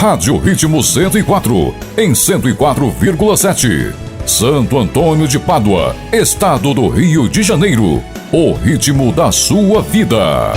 Rádio Ritmo 104, em 104,7. Santo Antônio de Pádua, Estado do Rio de Janeiro. O ritmo da sua vida.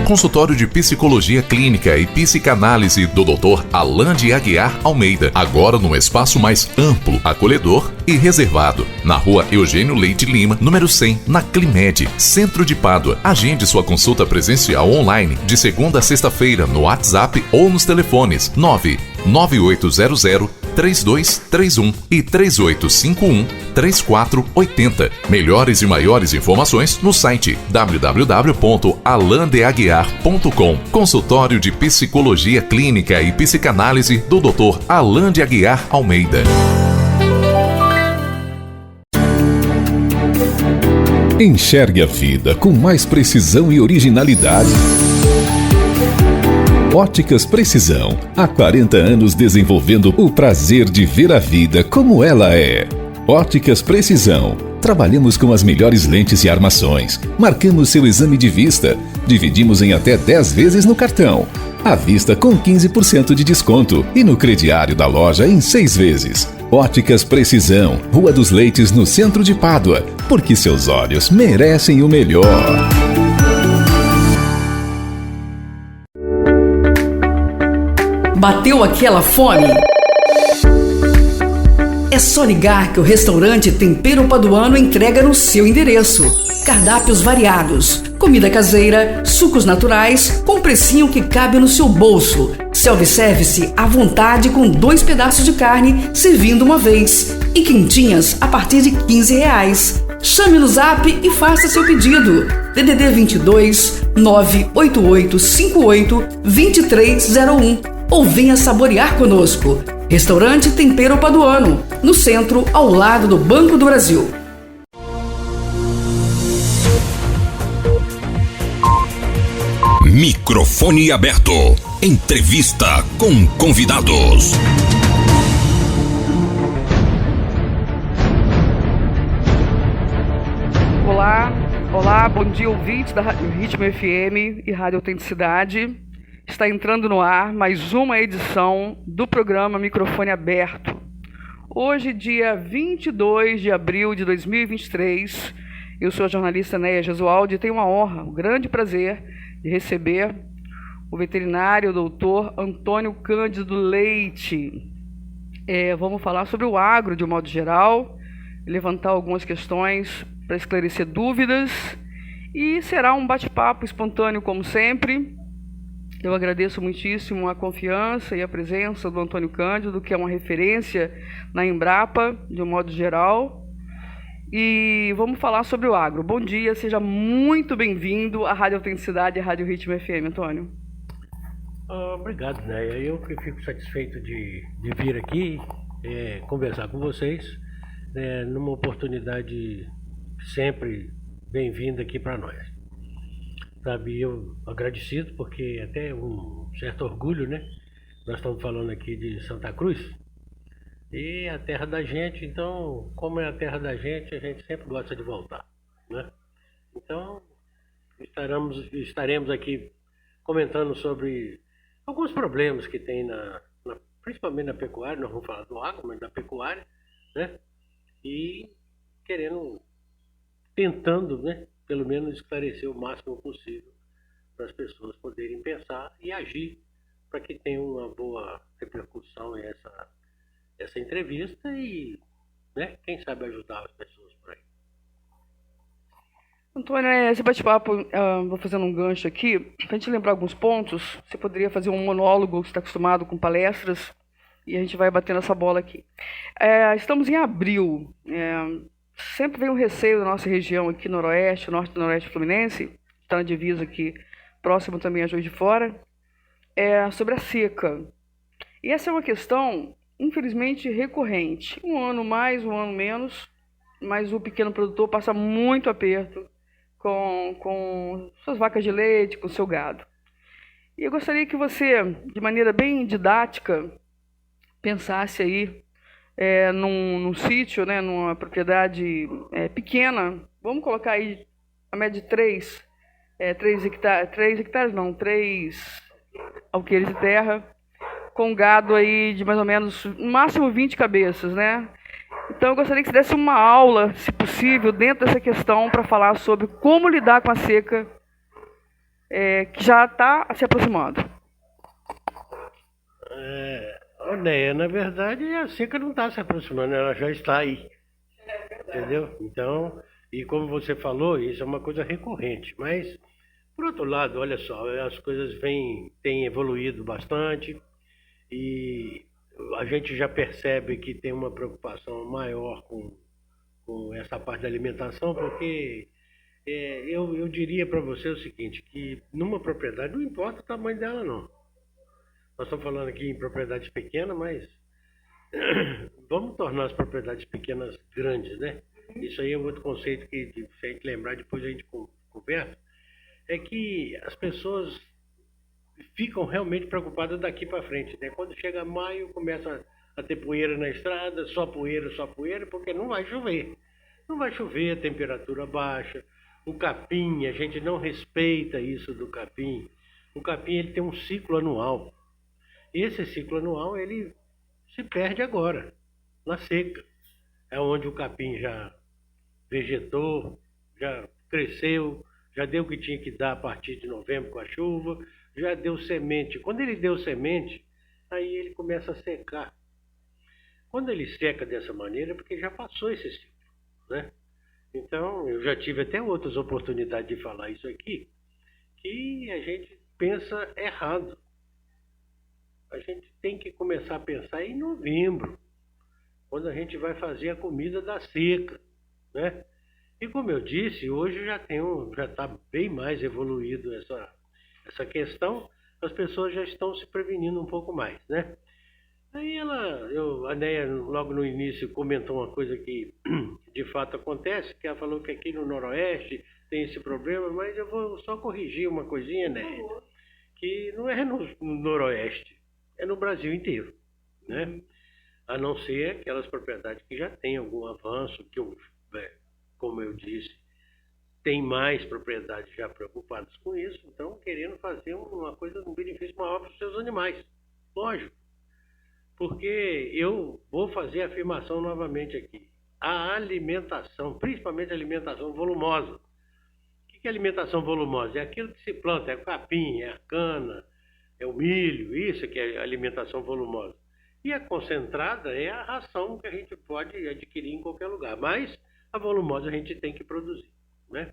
Consultório de Psicologia Clínica e Psicanálise do Dr. Alain de Aguiar Almeida. Agora num espaço mais amplo, acolhedor e reservado. Na rua Eugênio Leite Lima, número 100, na Climed, Centro de Pádua. Agende sua consulta presencial online de segunda a sexta-feira no WhatsApp ou nos telefones 99800-3231 e 3851-3480. Melhores e maiores informações no site www.alandeaguiar.com. Consultório de Psicologia Clínica e Psicanálise do Dr. Alain de Aguiar Almeida. Enxergue a vida com mais precisão e originalidade. Óticas Precisão. Há 40 anos desenvolvendo o prazer de ver a vida como ela é. Óticas Precisão. Trabalhamos com as melhores lentes e armações. Marcamos seu exame de vista. Dividimos em até 10 vezes no cartão. À vista com 15% de desconto. E no crediário da loja em 6 vezes. Óticas Precisão. Rua dos Leites, no centro de Pádua. Porque seus olhos merecem o melhor. Bateu aquela fome? É só ligar que o restaurante Tempero Paduano entrega no seu endereço. Cardápios variados, comida caseira, sucos naturais, com precinho que cabe no seu bolso. Self-service à vontade com 2 pedaços de carne servindo uma vez. E quentinhas a partir de R$15. Chame no Zap e faça seu pedido. DDD 22 988 58 2301. Ou venha saborear conosco. Restaurante Tempero Paduano, no centro, ao lado do Banco do Brasil. Microfone aberto. Entrevista com convidados. Olá, bom dia, ouvintes da Rádio Ritmo FM e Rádio Autenticidade. Está entrando no ar mais uma edição do programa Microfone Aberto. Hoje, dia 22 de abril de 2023, eu sou a jornalista Néia Gesualdi e tenho uma honra, um grande prazer de receber o veterinário doutor Antônio Cândido Leite. Vamos falar sobre o agro de um modo geral, levantar algumas questões para esclarecer dúvidas e será um bate-papo espontâneo como sempre. Eu agradeço muitíssimo a confiança e a presença do Antônio Cândido, que é uma referência na Embrapa, de um modo geral. E vamos falar sobre o agro. Bom dia, seja muito bem-vindo à Rádio Autenticidade e à Rádio Ritmo FM, Antônio. Obrigado, Néia. Eu que fico satisfeito de vir aqui conversar com vocês, numa oportunidade sempre bem-vinda aqui para nós. Sabe, eu agradecido porque até um certo orgulho, né? Nós estamos falando aqui de Santa Cruz e a terra da gente, então, como é a terra da gente, a gente sempre gosta de voltar, né? Então, estaremos aqui comentando sobre alguns problemas que tem principalmente na pecuária, nós vamos falar do agro, mas na pecuária, né? E tentando, né? Pelo menos esclarecer o máximo possível para as pessoas poderem pensar e agir para que tenha uma boa repercussão essa entrevista e, né, quem sabe ajudar as pessoas por aí. Antônio, esse bate-papo, vou fazendo um gancho aqui, para a gente lembrar alguns pontos, você poderia fazer um monólogo, você está acostumado com palestras, e a gente vai batendo essa bola aqui. Estamos em abril, sempre vem um receio da nossa região aqui, noroeste, norte e noroeste fluminense, está na divisa aqui, próximo também a Juiz de Fora, sobre a seca. E essa é uma questão, infelizmente, recorrente. Um ano mais, um ano menos, mas o pequeno produtor passa muito aperto com suas vacas de leite, com seu gado. E eu gostaria que você, de maneira bem didática, pensasse aí num sítio, né, numa propriedade pequena, vamos colocar aí a média de 3 hectares, não, 3 alqueires de terra, com gado aí de mais ou menos, no máximo 20 cabeças, né? Então eu gostaria que você desse uma aula, se possível, dentro dessa questão, para falar sobre como lidar com a seca que já está se aproximando. Neia, na verdade a seca não está se aproximando, ela já está aí, entendeu? Então, e como você falou, isso é uma coisa recorrente, mas, por outro lado, olha só, as coisas têm evoluído bastante e a gente já percebe que tem uma preocupação maior com essa parte da alimentação, porque eu diria para você o seguinte, que numa propriedade não importa o tamanho dela não. Nós estamos falando aqui em propriedades pequenas, mas vamos tornar as propriedades pequenas grandes, né? Isso aí é outro conceito que, se a gente lembrar, depois a gente conversa, é que as pessoas ficam realmente preocupadas daqui para frente, né? Quando chega maio, começa a ter poeira na estrada, só poeira, porque não vai chover. Não vai chover, a temperatura baixa, o capim, a gente não respeita isso do capim. O capim ele tem um ciclo anual. Esse ciclo anual ele se perde agora, na seca. É onde o capim já vegetou, já cresceu, já deu o que tinha que dar a partir de novembro com a chuva, já deu semente. Quando ele deu semente, aí ele começa a secar. Quando ele seca dessa maneira, é porque já passou esse ciclo, né? Então, eu já tive até outras oportunidades de falar isso aqui, que a gente pensa errado. A gente tem que começar a pensar em novembro, quando a gente vai fazer a comida da seca, né? E como eu disse, hoje já está bem mais evoluído essa questão, as pessoas já estão se prevenindo um pouco mais, né? Aí a Neia logo no início comentou uma coisa que de fato acontece, que ela falou que aqui no Noroeste tem esse problema, mas eu vou só corrigir uma coisinha, Neia, que não é no Noroeste, é no Brasil inteiro, né? A não ser aquelas propriedades que já têm algum avanço, como eu disse, tem mais propriedades já preocupadas com isso, então querendo fazer uma coisa, um benefício maior para os seus animais. Lógico, porque eu vou fazer a afirmação novamente aqui. A alimentação, principalmente a alimentação volumosa. O que é alimentação volumosa? É aquilo que se planta, é o capim, é a cana, é o milho, isso que é alimentação volumosa. E a concentrada é a ração que a gente pode adquirir em qualquer lugar, mas a volumosa a gente tem que produzir, né?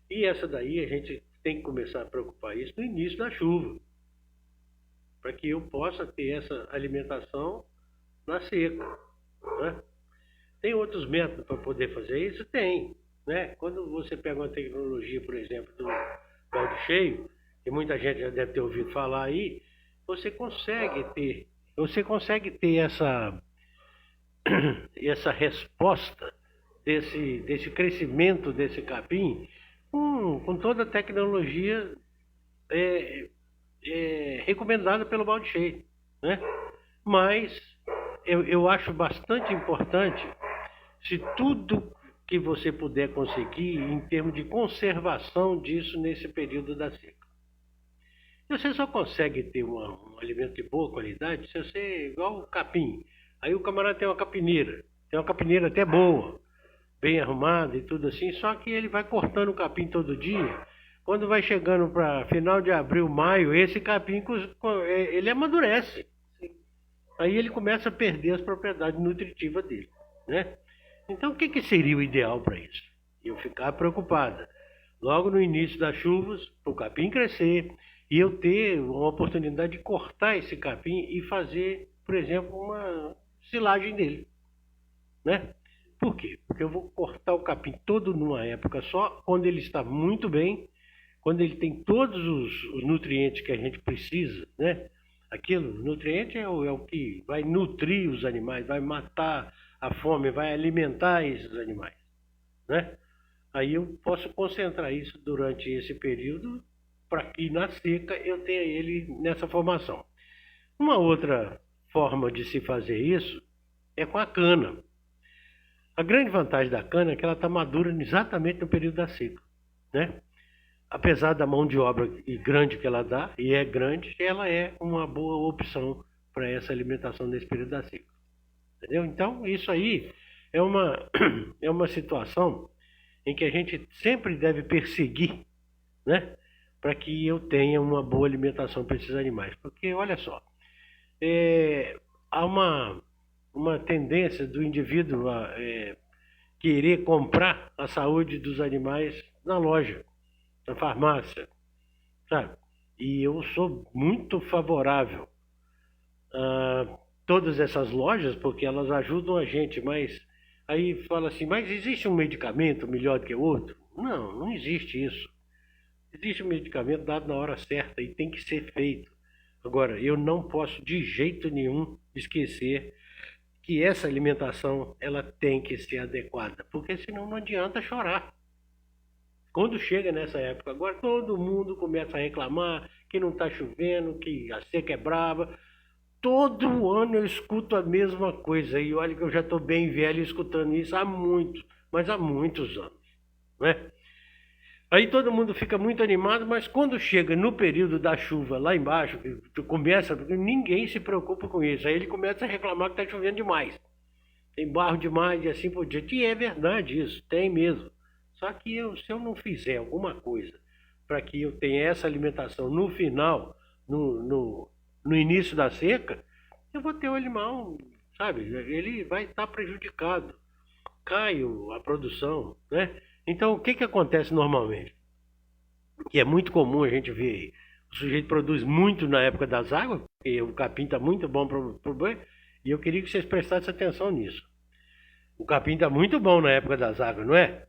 E essa daí a gente tem que começar a preocupar isso no início da chuva, para que eu possa ter essa alimentação na seca, né? Tem outros métodos para poder fazer isso? Tem, né? Quando você pega uma tecnologia, por exemplo, do balde cheio, que muita gente já deve ter ouvido falar aí, você consegue ter essa resposta desse crescimento desse capim com toda a tecnologia recomendada pelo balde cheio, né? Mas eu acho bastante importante, se tudo que você puder conseguir em termos de conservação disso nesse período da seca. Você só consegue ter um alimento de boa qualidade se você, igual o capim. Aí o camarada tem uma capineira até boa, bem arrumada e tudo assim, só que ele vai cortando o capim todo dia. Quando vai chegando para final de abril, maio, esse capim ele amadurece. Aí ele começa a perder as propriedades nutritivas dele, né? Então o que seria o ideal para isso? Eu ficar preocupada logo no início das chuvas, para o capim crescer, e eu ter uma oportunidade de cortar esse capim e fazer, por exemplo, uma silagem dele, né? Por quê? Porque eu vou cortar o capim todo numa época só, quando ele está muito bem, quando ele tem todos os nutrientes que a gente precisa, né? Aquilo, nutriente é o que vai nutrir os animais, vai matar a fome, vai alimentar esses animais, né? Aí eu posso concentrar isso durante esse período para que na seca eu tenha ele nessa formação. Uma outra forma de se fazer isso é com a cana. A grande vantagem da cana é que ela está madura exatamente no período da seca, né? apesar da mão de obra grande que ela dá, e é grande, ela é uma boa opção para essa alimentação nesse período da seca. Entendeu? Então, isso aí é uma situação em que a gente sempre deve perseguir, né? Para que eu tenha uma boa alimentação para esses animais. Porque, olha só, há uma tendência do indivíduo a querer comprar a saúde dos animais na loja, na farmácia, sabe? E eu sou muito favorável a todas essas lojas, porque elas ajudam a gente, mas aí fala assim, mas existe um medicamento melhor do que o outro? Não, não existe isso. Existe um medicamento dado na hora certa e tem que ser feito. Agora, eu não posso de jeito nenhum esquecer que essa alimentação ela tem que ser adequada, porque senão não adianta chorar. Quando chega nessa época, agora todo mundo começa a reclamar que não está chovendo, que a seca é brava. Todo ano eu escuto a mesma coisa e olha que eu já estou bem velho escutando isso há muitos anos, né? Aí todo mundo fica muito animado, mas quando chega no período da chuva lá embaixo, ninguém se preocupa com isso. Aí ele começa a reclamar que está chovendo demais. Tem barro demais e assim por diante. E é verdade isso, tem mesmo. Só que se eu não fizer alguma coisa para que eu tenha essa alimentação no final, no início da seca, eu vou ter o animal, sabe? Ele vai estar prejudicado. Cai a produção, né? Então, o que acontece normalmente? Que é muito comum a gente ver aí. O sujeito produz muito na época das águas, porque o capim está muito bom para o boi, e eu queria que vocês prestassem atenção nisso. O capim está muito bom na época das águas, não é?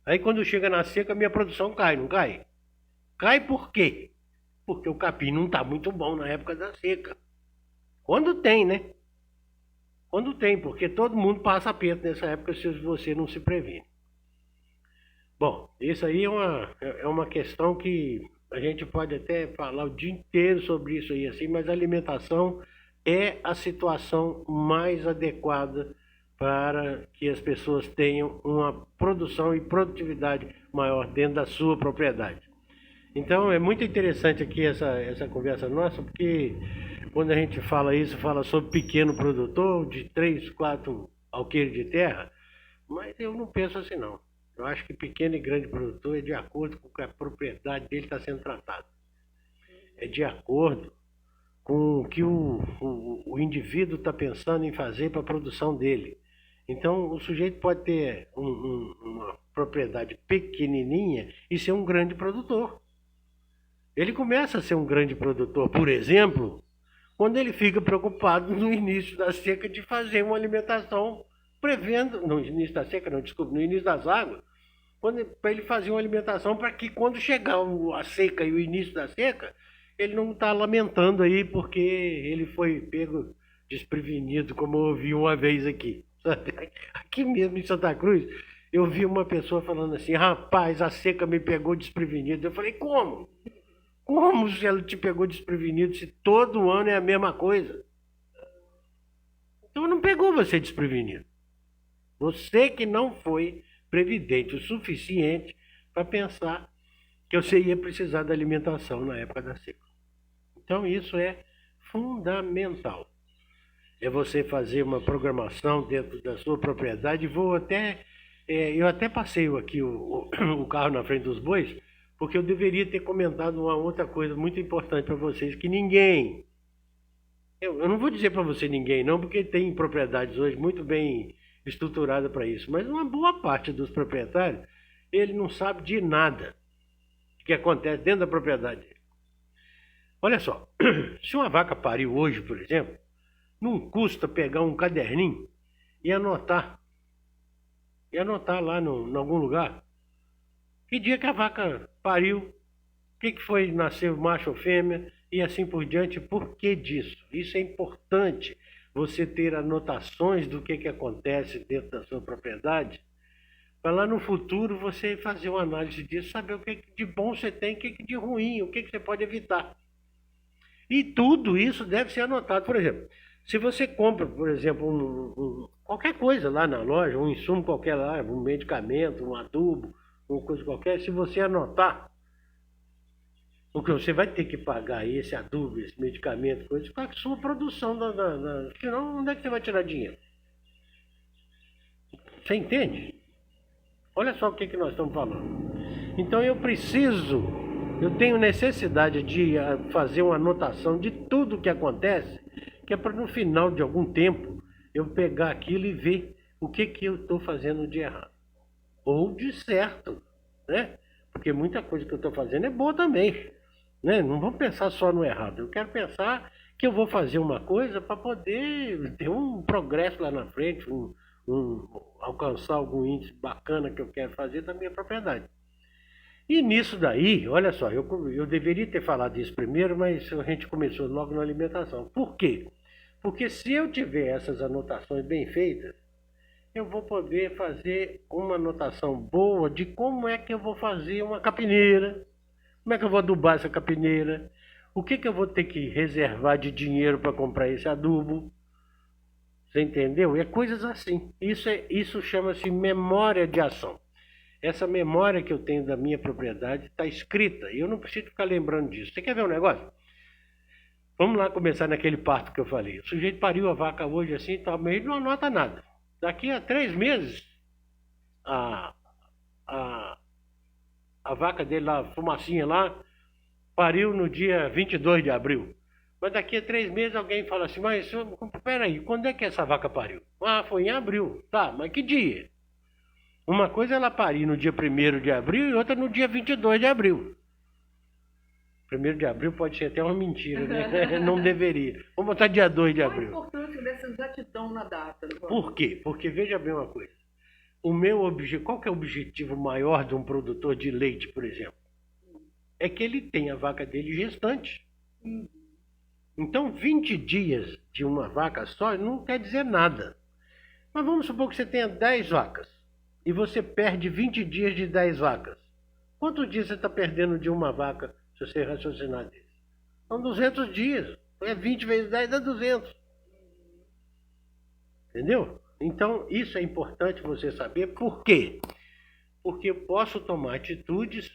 Aí quando chega na seca, a minha produção cai, não cai? Cai por quê? Porque o capim não está muito bom na época da seca. Quando tem, né? Quando tem, porque todo mundo passa aperto nessa época se você não se previne. Bom, isso aí é uma questão que a gente pode até falar o dia inteiro sobre isso aí, assim, mas a alimentação é a situação mais adequada para que as pessoas tenham uma produção e produtividade maior dentro da sua propriedade. Então é muito interessante aqui essa conversa nossa, porque quando a gente fala isso, fala sobre pequeno produtor de 3, 4 alqueires de terra, mas eu não penso assim não. Eu acho que pequeno e grande produtor é de acordo com o que a propriedade dele está sendo tratada. É de acordo com o que o indivíduo está pensando em fazer para a produção dele. Então, o sujeito pode ter uma propriedade pequenininha e ser um grande produtor. Ele começa a ser um grande produtor, por exemplo, quando ele fica preocupado no início da seca de fazer uma alimentação prevendo, no início da seca, não, desculpa, no início das águas, para ele fazer uma alimentação para que quando chegar a seca e o início da seca, ele não está lamentando aí porque ele foi pego desprevenido, como eu ouvi uma vez aqui. Aqui mesmo em Santa Cruz, eu vi uma pessoa falando assim, rapaz, a seca me pegou desprevenido. Eu falei, como? Como se ela te pegou desprevenido se todo ano é a mesma coisa? Então não pegou você desprevenido. Você que não foi previdente o suficiente para pensar que você ia precisar da alimentação na época da seca. Então isso é fundamental. É você fazer uma programação dentro da sua propriedade. Eu até passeio aqui o carro na frente dos bois, porque eu deveria ter comentado uma outra coisa muito importante para vocês, que ninguém... Eu não vou dizer para você ninguém não, porque tem propriedades hoje muito bem estruturada para isso, mas uma boa parte dos proprietários, ele não sabe de nada que acontece dentro da propriedade dele. Olha só, se uma vaca pariu hoje, por exemplo, não custa pegar um caderninho e anotar lá em algum lugar que dia que a vaca pariu, o que foi, nasceu macho ou fêmea e assim por diante. Por que disso? Isso é importante, você ter anotações do que acontece dentro da sua propriedade, para lá no futuro você fazer uma análise disso, saber o que de bom você tem, o que de ruim, o que você pode evitar. E tudo isso deve ser anotado. Por exemplo, se você compra, por exemplo, qualquer coisa lá na loja, um insumo qualquer lá, um medicamento, um adubo, uma coisa qualquer, se você anotar, porque você vai ter que pagar esse adubo, esse medicamento, coisa, com a sua produção. Senão, onde é que você vai tirar dinheiro? Você entende? Olha só o que nós estamos falando. Então eu tenho necessidade de fazer uma anotação de tudo que acontece, que é para no final de algum tempo eu pegar aquilo e ver o que eu estou fazendo de errado. Ou de certo, né? Porque muita coisa que eu estou fazendo é boa também, né? Não vamos pensar só no errado. Eu quero pensar que eu vou fazer uma coisa para poder ter um progresso lá na frente, alcançar algum índice bacana que eu quero fazer da minha propriedade. E nisso daí, olha só, eu deveria ter falado isso primeiro, mas a gente começou logo na alimentação. Por quê? Porque se eu tiver essas anotações bem feitas, eu vou poder fazer uma anotação boa de como é que eu vou fazer uma capineira, como é que eu vou adubar essa capineira, o que eu vou ter que reservar de dinheiro para comprar esse adubo. Você entendeu? É coisas assim. Isso chama-se memória de ação. Essa memória que eu tenho da minha propriedade está escrita e eu não preciso ficar lembrando disso. Você quer ver um negócio? Vamos lá começar naquele parto que eu falei. O sujeito pariu a vaca hoje assim e tal, mas ele não anota nada. Daqui a 3 meses, a vaca dele lá, a fumacinha lá, pariu no dia 22 de abril. Mas daqui a 3 meses alguém fala assim, mas peraí, quando é que essa vaca pariu? Ah, foi em abril. Tá, mas que dia? Uma coisa é ela parir no dia 1º de abril e outra no dia 22 de abril. 1º de abril pode ser até uma mentira, né? Não deveria. Vamos botar dia 2 de abril. Qual a importância dessa exatidão na data? Por quê? Porque veja bem uma coisa. Qual que é o objetivo maior de um produtor de leite, por exemplo? É que ele tenha a vaca dele gestante. Então, 20 dias de uma vaca só não quer dizer nada. Mas vamos supor que você tenha 10 vacas e você perde 20 dias de 10 vacas. Quantos dias você está perdendo de uma vaca, se você raciocinar disso? São 200 dias. 20 vezes 10 dá 200. Entendeu? Então, isso é importante você saber. Por quê? Porque eu posso tomar atitudes,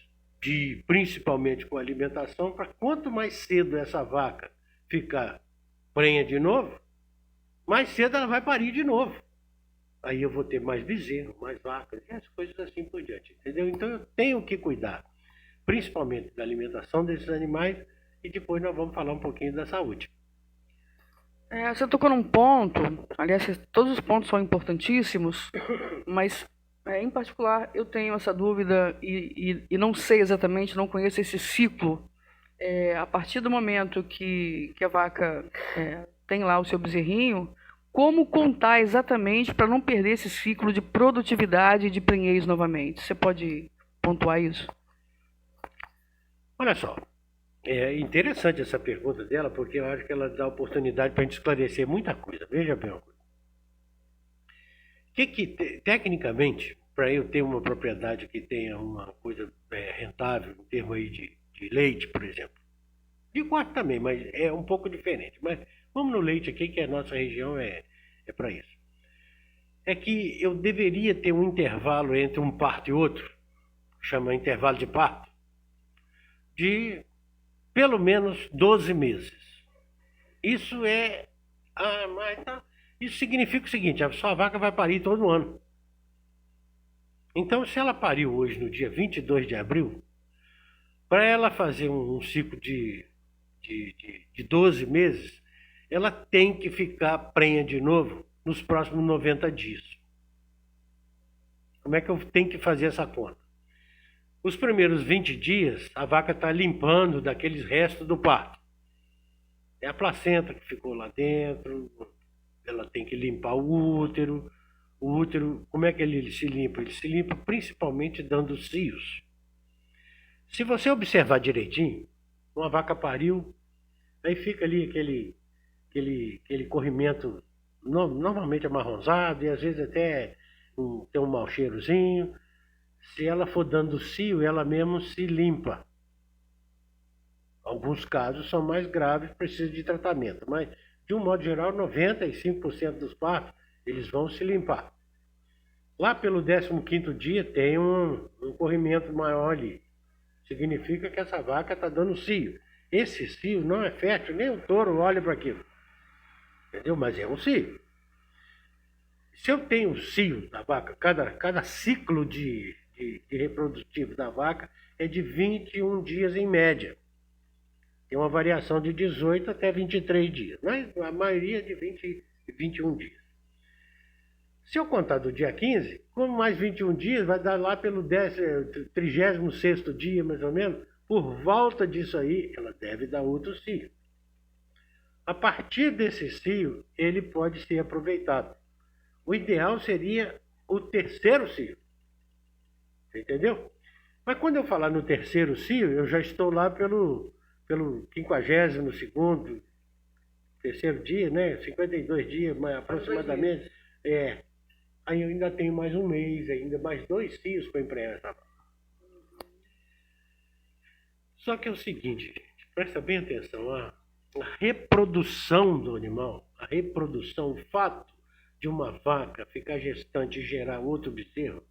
principalmente com alimentação, para quanto mais cedo essa vaca ficar prenha de novo, mais cedo ela vai parir de novo. Aí eu vou ter mais bezerro, mais vacas, e as coisas assim por diante, entendeu? Então eu tenho que cuidar, principalmente da alimentação desses animais, e depois nós vamos falar um pouquinho da saúde. Você tocou num ponto, aliás, todos os pontos são importantíssimos, mas em particular eu tenho essa dúvida e não sei exatamente, não conheço esse ciclo. A partir do momento que a vaca tem lá o seu bezerrinho, como contar exatamente para não perder esse ciclo de produtividade e de prenhez novamente? Você pode pontuar isso? Olha só, é interessante essa pergunta dela, porque eu acho que ela dá oportunidade para a gente esclarecer muita coisa. Veja bem uma coisa. Tecnicamente, para eu ter uma propriedade que tenha uma coisa rentável, em termos aí de leite, por exemplo. De corte também, mas é um pouco diferente. Mas vamos no leite aqui, que a nossa região é para isso. É que eu deveria ter um intervalo entre um parto e outro, chama intervalo de parto, de pelo menos 12 meses. Isso isso significa o seguinte, a sua vaca vai parir todo ano. Então, se ela pariu hoje, no dia 22 de abril, para ela fazer um ciclo de 12 meses, ela tem que ficar prenha de novo nos próximos 90 dias. Como é que eu tenho que fazer essa conta? Os primeiros 20 dias, a vaca está limpando daqueles restos do parto. É a placenta que ficou lá dentro, ela tem que limpar o útero. O útero, como é que ele se limpa? Ele se limpa principalmente dando cios. Se você observar direitinho, uma vaca pariu, aí fica ali aquele corrimento normalmente amarronzado e às vezes até tem um mau cheirozinho. Se ela for dando cio, ela mesmo se limpa. Alguns casos são mais graves, precisam de tratamento, mas de um modo geral, 95% dos partos, eles vão se limpar. Lá pelo 15º dia tem um corrimento maior ali. Significa que essa vaca está dando cio. Esse cio não é fértil, nem o touro olha para aquilo. Entendeu? Mas é um cio. Se eu tenho cio da vaca, cada ciclo de reprodutivo da vaca é de 21 dias em média. Tem uma variação de 18 até 23 dias, mas a maioria é de 20 e 21 dias. Se eu contar do dia 15, como mais 21 dias, vai dar lá pelo 36º dia, mais ou menos, por volta disso aí, ela deve dar outro cio. A partir desse cio, ele pode ser aproveitado. O ideal seria o terceiro cio. Você entendeu? Mas quando eu falar no terceiro cio, eu já estou lá pelo 52º, terceiro dia, né? 52 dias, aproximadamente. Aí eu ainda tenho mais um mês, ainda mais 2 cios para emprenhar essa vaca. Só que é o seguinte, gente, presta bem atenção, a reprodução do animal, a reprodução, o fato de uma vaca ficar gestante e gerar outro bezerro,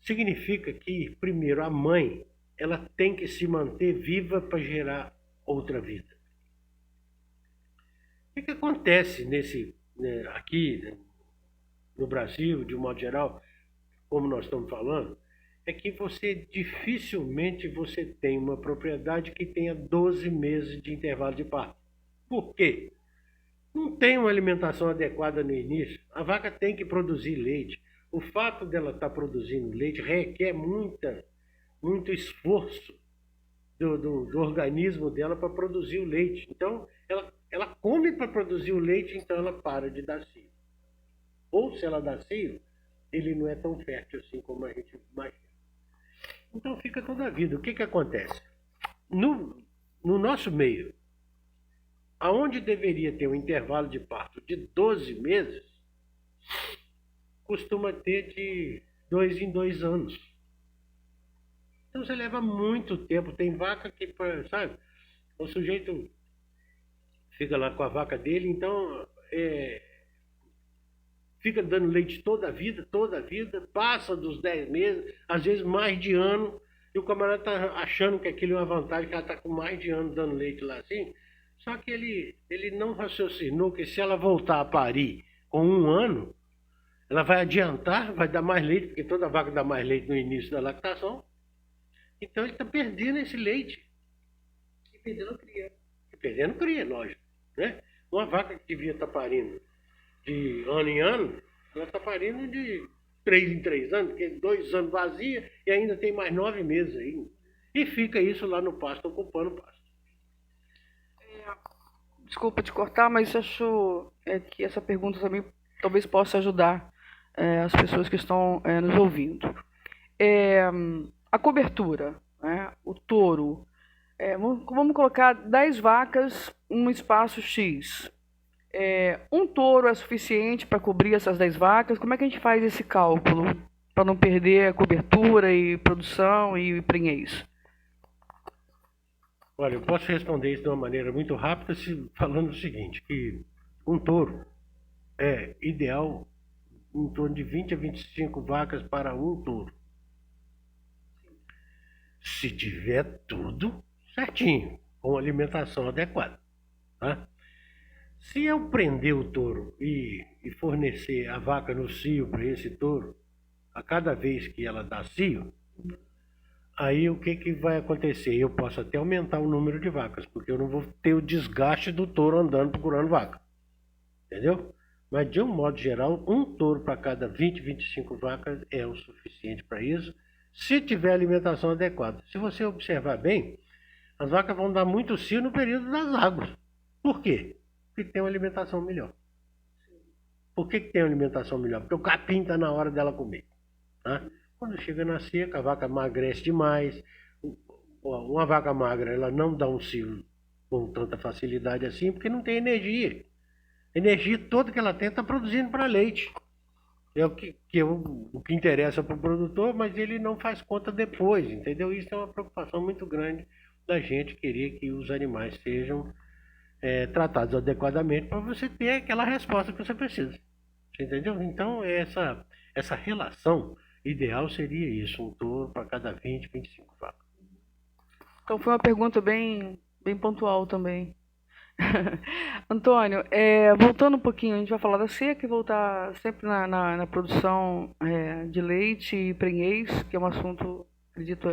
significa que, primeiro, a mãe, ela tem que se manter viva para gerar outra vida. O que acontece aqui no Brasil, de um modo geral, como nós estamos falando, é que dificilmente você tem uma propriedade que tenha 12 meses de intervalo de parto. Por quê? Não tem uma alimentação adequada no início. A vaca tem que produzir leite. O fato dela estar produzindo leite requer muito esforço do organismo dela para produzir o leite. Então, ela come para produzir o leite, então ela para de dar cio. Ou se ela dá cio, ele não é tão fértil assim como a gente imagina. Então fica toda a vida. O que acontece? No nosso meio, aonde deveria ter um intervalo de parto de 12 meses, costuma ter de 2 em 2 anos. Então você leva muito tempo. Tem vaca que, sabe, o sujeito fica lá com a vaca dele, então fica dando leite toda a vida, passa dos 10 meses, às vezes mais de ano, e o camarada está achando que aquilo é uma vantagem, que ela está com mais de ano dando leite lá assim, só que ele não raciocinou que se ela voltar a parir com 1 ano, ela vai adiantar, vai dar mais leite, porque toda vaca dá mais leite no início da lactação, então ele está perdendo esse leite. E perdendo cria, lógico. Né? Uma vaca que devia estar parindo de ano em ano, ela está parindo de 3 em 3 anos, porque 2 anos vazia e ainda tem mais 9 meses aí. E fica isso lá no pasto, ocupando o pasto. Desculpa te cortar, mas acho que essa pergunta também talvez possa ajudar as pessoas que estão nos ouvindo. A cobertura, né? O touro. Vamos colocar 10 vacas num espaço X. Um touro é suficiente para cobrir essas 10 vacas? Como é que a gente faz esse cálculo para não perder a cobertura e produção e prenhez? Olha, eu posso responder isso de uma maneira muito rápida falando o seguinte, que um touro é ideal em torno de 20 a 25 vacas para um touro. Se tiver tudo certinho, com alimentação adequada. Tá? Se eu prender o touro e fornecer a vaca no cio para esse touro, a cada vez que ela dá cio, aí o que vai acontecer? Eu posso até aumentar o número de vacas, porque eu não vou ter o desgaste do touro andando procurando vaca. Entendeu? Mas de um modo geral, um touro para cada 20, 25 vacas é o suficiente para isso, se tiver alimentação adequada. Se você observar bem, as vacas vão dar muito cio no período das águas. Por quê? Porque tem uma alimentação melhor. Por que tem uma alimentação melhor? Porque o capim está na hora dela comer. Tá? Quando chega na seca, a vaca emagrece demais. Uma vaca magra, ela não dá um cio com tanta facilidade assim, porque não tem energia. A energia toda que ela tem está produzindo para leite. É o que interessa para o produtor, mas ele não faz conta depois, entendeu? Isso é uma preocupação muito grande da gente querer que os animais sejam tratados adequadamente para você ter aquela resposta que você precisa. Entendeu? Então, essa relação ideal seria isso, um touro para cada 20, 25 vacas. Então foi uma pergunta bem pontual também. Antônio, voltando um pouquinho, a gente vai falar da seca e voltar sempre na produção de leite e prenhez, que é um assunto, acredito,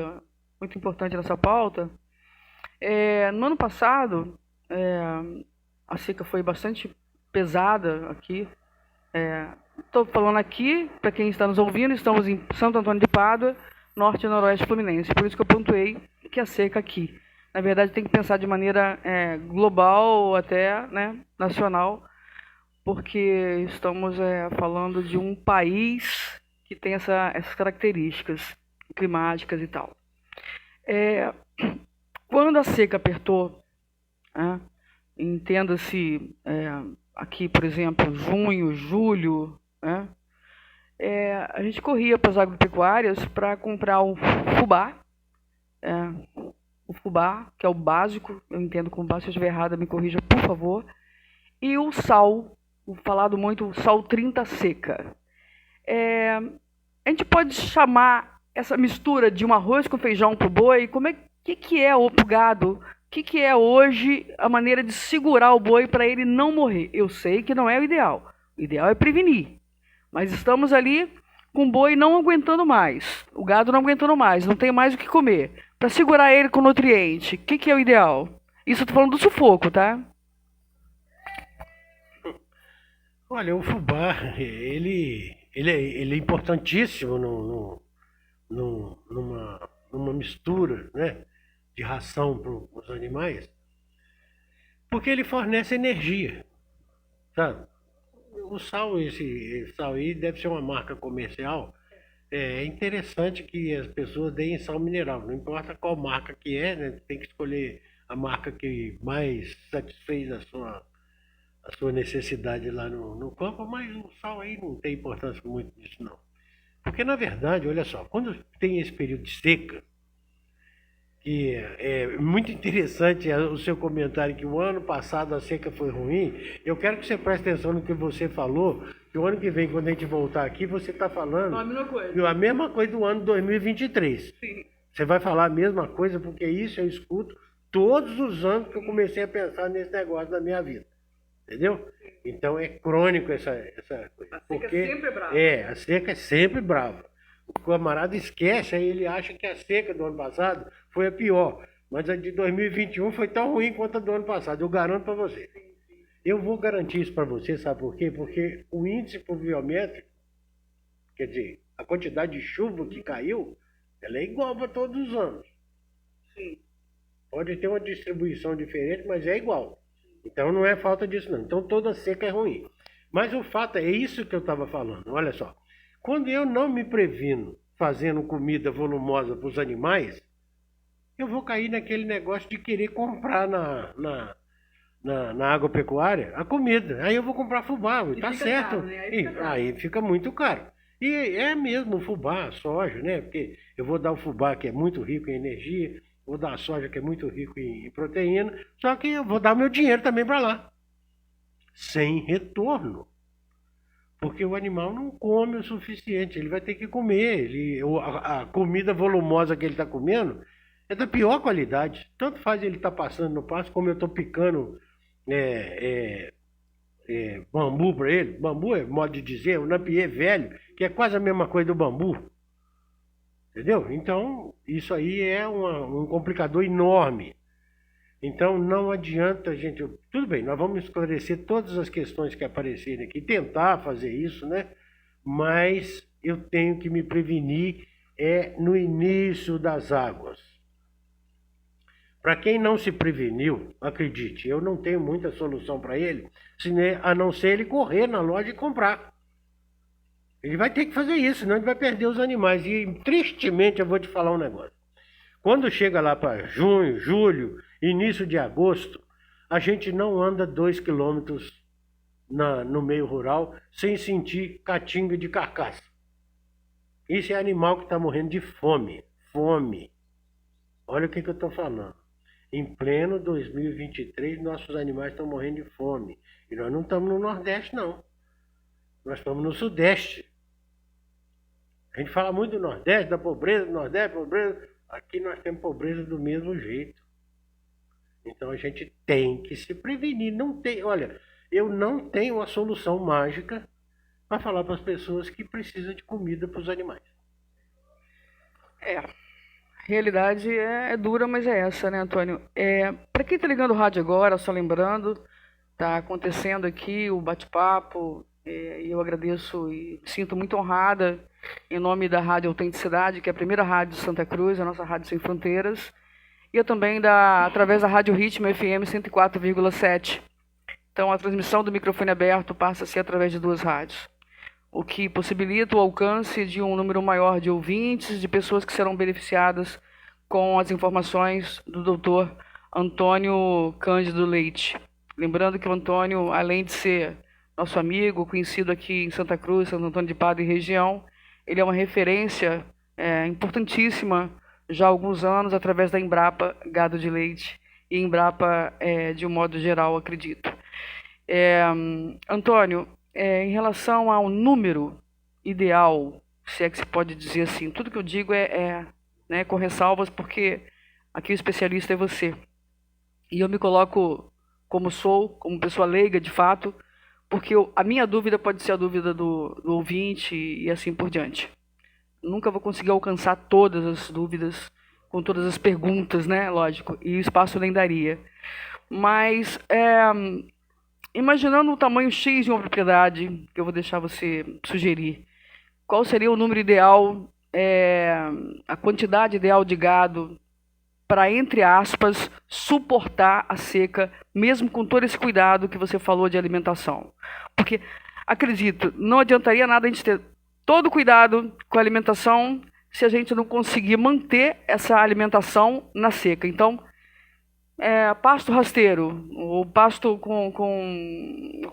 muito importante nessa pauta. No ano passado, a seca foi bastante pesada aqui. Estou falando aqui, para quem está nos ouvindo, estamos em Santo Antônio de Pádua, norte e noroeste fluminense. Por isso que eu pontuei que a seca aqui. Na verdade, tem que pensar de maneira global ou até, né, nacional, porque estamos falando de um país que tem essas características climáticas e tal. Quando a seca apertou, entenda-se aqui, por exemplo, junho, julho, a gente corria para as agropecuárias para comprar o fubá, que é o básico, eu entendo como básico, se eu estiver errada, me corrija, por favor, e o sal, o falado muito, sal 30 seca. A gente pode chamar essa mistura de um arroz com feijão para o boi, que é o gado? O que é hoje a maneira de segurar o boi para ele não morrer? Eu sei que não é o ideal. O ideal é prevenir. Mas estamos ali com o boi não aguentando mais. O gado não aguentando mais. Não tem mais o que comer. Para segurar ele com nutriente, o que é o ideal? Isso eu estou falando do sufoco, tá? Olha, o fubá, ele é importantíssimo numa mistura, né, de ração para os animais, porque ele fornece energia, sabe? O sal, esse sal aí deve ser uma marca comercial. É interessante que as pessoas deem sal mineral, não importa qual marca que né? Tem que escolher a marca que mais satisfez a sua necessidade lá no campo, mas o sal aí não tem importância muito disso não. Porque na verdade, olha só, quando tem esse período de seca, que é muito interessante o seu comentário que o ano passado a seca foi ruim, eu quero que você preste atenção no que você falou, que o ano que vem, quando a gente voltar aqui, você está falando a mesma coisa do ano 2023. Sim. Você vai falar a mesma coisa, porque isso eu escuto todos os anos que eu comecei a pensar nesse negócio da minha vida. Entendeu? Então é crônico essa coisa. A seca é sempre brava. A seca é sempre brava. O camarada esquece, aí ele acha que a seca do ano passado foi a pior. Mas a de 2021 foi tão ruim quanto a do ano passado, eu garanto para você. Eu vou garantir isso para você, sabe por quê? Porque o índice pluviométrico, quer dizer, a quantidade de chuva que caiu, ela é igual para todos os anos. Sim. Pode ter uma distribuição diferente, mas é igual. Então não é falta disso não. Então toda seca é ruim. Mas o fato é isso que eu estava falando. Olha só. Quando eu não me previno fazendo comida volumosa para os animais, eu vou cair naquele negócio de querer comprar na agropecuária a comida. Aí eu vou comprar fubá, tá certo. Caro, né? Aí fica muito caro. E é mesmo o fubá, a soja, né? Porque eu vou dar o fubá que é muito rico em energia, vou dar a soja que é muito rico em proteína, só que eu vou dar meu dinheiro também para lá. Sem retorno. Porque o animal não come o suficiente, ele vai ter que comer. A comida volumosa que ele está comendo é da pior qualidade. Tanto faz ele estar passando no pasto, como eu estou picando bambu para ele. Bambu é modo de dizer, o napier velho, que é quase a mesma coisa do bambu. Entendeu? Então, isso aí é um complicador enorme. Então, não adianta, gente... Tudo bem, nós vamos esclarecer todas as questões que aparecerem aqui, tentar fazer isso, né? Mas eu tenho que me prevenir no início das águas. Para quem não se preveniu, acredite, eu não tenho muita solução para ele, a não ser ele correr na loja e comprar. Ele vai ter que fazer isso, senão ele vai perder os animais. E, tristemente, eu vou te falar um negócio. Quando chega lá para junho, julho, início de agosto, a gente não anda 2 quilômetros no meio rural sem sentir catinga de carcaça. Isso é animal que está morrendo de fome. Fome. Olha o que eu estou falando. Em pleno 2023, nossos animais estão morrendo de fome. E nós não estamos no Nordeste, não. Nós estamos no Sudeste. A gente fala muito do Nordeste, da pobreza, do Nordeste, pobreza. Aqui nós temos pobreza do mesmo jeito. Então a gente tem que se prevenir. Não tem, olha, eu não tenho uma solução mágica para falar para as pessoas que precisam de comida para os animais. A realidade é dura, mas é essa, né, Antônio? Para quem está ligando o rádio agora, só lembrando, está acontecendo aqui o bate-papo, e eu agradeço e me sinto muito honrada em nome da Rádio Autenticidade, que é a primeira rádio de Santa Cruz, a nossa Rádio Sem Fronteiras, e também através da Rádio Ritmo FM 104,7. Então, a transmissão do microfone aberto passa a ser através de 2 rádios, o que possibilita o alcance de um número maior de ouvintes, de pessoas que serão beneficiadas com as informações do Dr. Antônio Cândido Leite. Lembrando que o Antônio, além de ser nosso amigo, conhecido aqui em Santa Cruz, Santo Antônio de Padre e região, ele é uma referência importantíssima já há alguns anos através da Embrapa Gado de Leite e Embrapa de um modo geral, acredito. Antônio, em relação ao número ideal, se é que se pode dizer assim, tudo que eu digo né, com ressalvas, porque aqui o especialista é você. E eu me coloco como pessoa leiga, de fato, porque a minha dúvida pode ser a dúvida do ouvinte e assim por diante. Nunca vou conseguir alcançar todas as dúvidas, com todas as perguntas, né? Lógico, e o espaço nem daria. Mas, imaginando o tamanho X de uma propriedade, que eu vou deixar você sugerir, qual seria o número ideal, a quantidade ideal de gado para, entre aspas, suportar a seca, mesmo com todo esse cuidado que você falou de alimentação? Porque, acredito, não adiantaria nada a gente ter todo cuidado com a alimentação se a gente não conseguir manter essa alimentação na seca. Então, pasto rasteiro, ou pasto com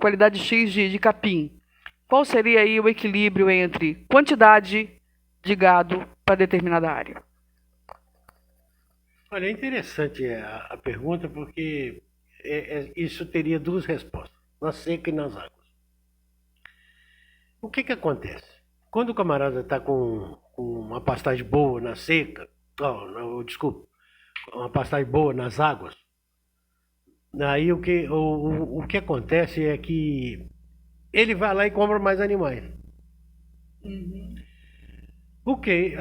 qualidade X de capim, qual seria aí o equilíbrio entre quantidade de gado para determinada área? Olha, é interessante a pergunta, porque isso teria 2 respostas, na seca e nas águas. O que acontece? Quando o camarada está com uma pastagem boa na seca, uma pastagem boa nas águas, aí o que acontece é que ele vai lá e compra mais animais. Uhum. O que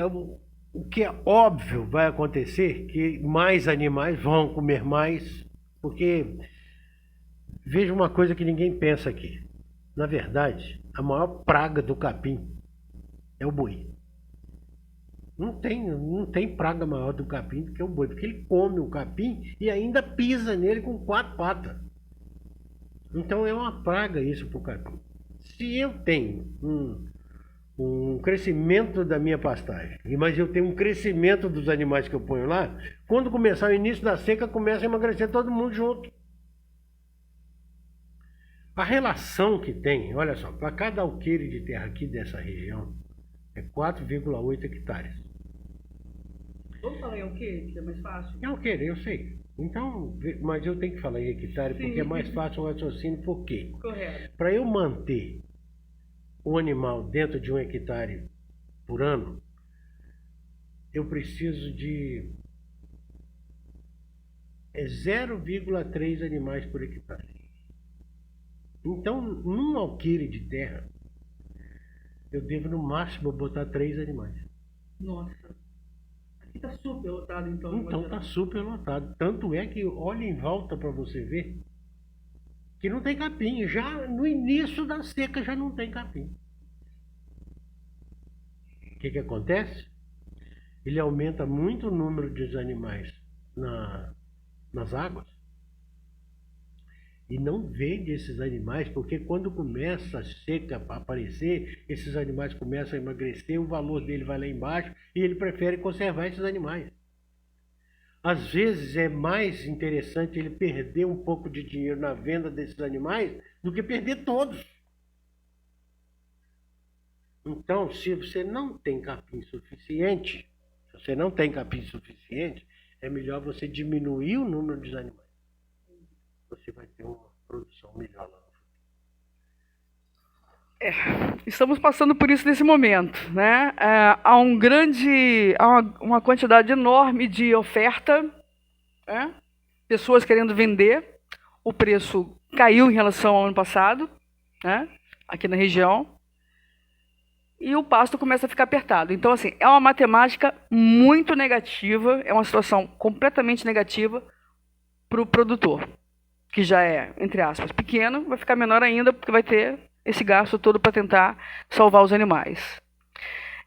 é óbvio vai acontecer, que mais animais vão comer mais, porque veja uma coisa que ninguém pensa aqui. Na verdade, a maior praga do capim é o boi. Não tem praga maior do capim do que o boi, porque ele come o capim e ainda pisa nele com 4 patas. Então é uma praga isso para o capim. Se eu tenho um crescimento da minha pastagem, mas eu tenho um crescimento dos animais que eu ponho lá, quando começar o início da seca, começa a emagrecer todo mundo junto. A relação que tem, olha só, para cada alqueire de terra aqui dessa região, é 4,8 hectares. Vamos falar em alqueire, que é mais fácil? É alqueire, eu sei. Então, mas eu tenho que falar em hectare, porque é mais fácil o raciocínio, por quê? Correto. Para eu manter o animal dentro de 1 hectare por ano, eu preciso de 0,3 animais por hectare. Então, num alqueire de terra, eu devo no máximo botar 3 animais. Nossa. Aqui está super lotado, então. Então está super lotado. Tanto é que olha em volta para você ver que não tem capim. Já no início da seca já não tem capim. O que acontece? Ele aumenta muito o número de animais nas águas e não vende esses animais, porque quando começa a seca a aparecer, esses animais começam a emagrecer, o valor dele vai lá embaixo e ele prefere conservar esses animais. Às vezes é mais interessante ele perder um pouco de dinheiro na venda desses animais do que perder todos. Então, se você não tem capim suficiente, é melhor você diminuir o número de animais. Você vai ter uma produção melhor lá no Estamos passando por isso nesse momento, né? Há uma quantidade enorme de oferta, né? Pessoas querendo vender, o preço caiu em relação ao ano passado, né? Aqui na região, e o pasto começa a ficar apertado. Então, assim, é uma matemática muito negativa, é uma situação completamente negativa para o produtor, que já é, entre aspas, pequeno, vai ficar menor ainda, porque vai ter esse gasto todo para tentar salvar os animais.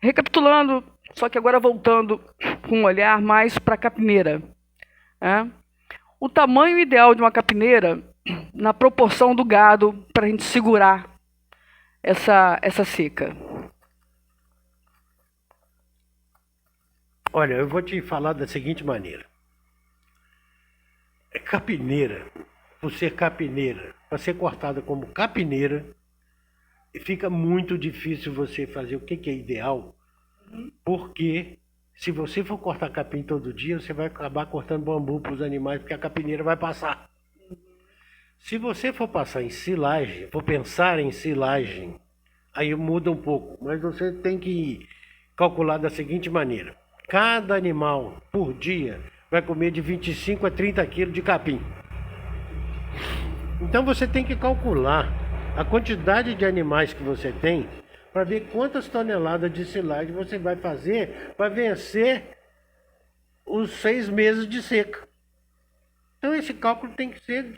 Recapitulando, só que agora voltando com um olhar mais para a capineira. Né? O tamanho ideal de uma capineira, na proporção do gado, para a gente segurar essa seca. Olha, eu vou te falar da seguinte maneira. Capineira, por ser capineira, para ser cortada como capineira, fica muito difícil você fazer o que é ideal, porque se você for cortar capim todo dia, você vai acabar cortando bambu para os animais, porque a capineira vai passar. Se você for passar em silagem, for pensar em silagem, aí muda um pouco, mas você tem que calcular da seguinte maneira. Cada animal, por dia, vai comer de 25 a 30 quilos de capim. Então você tem que calcular a quantidade de animais que você tem para ver quantas toneladas de silagem você vai fazer para vencer os 6 meses de seca. Então esse cálculo tem que ser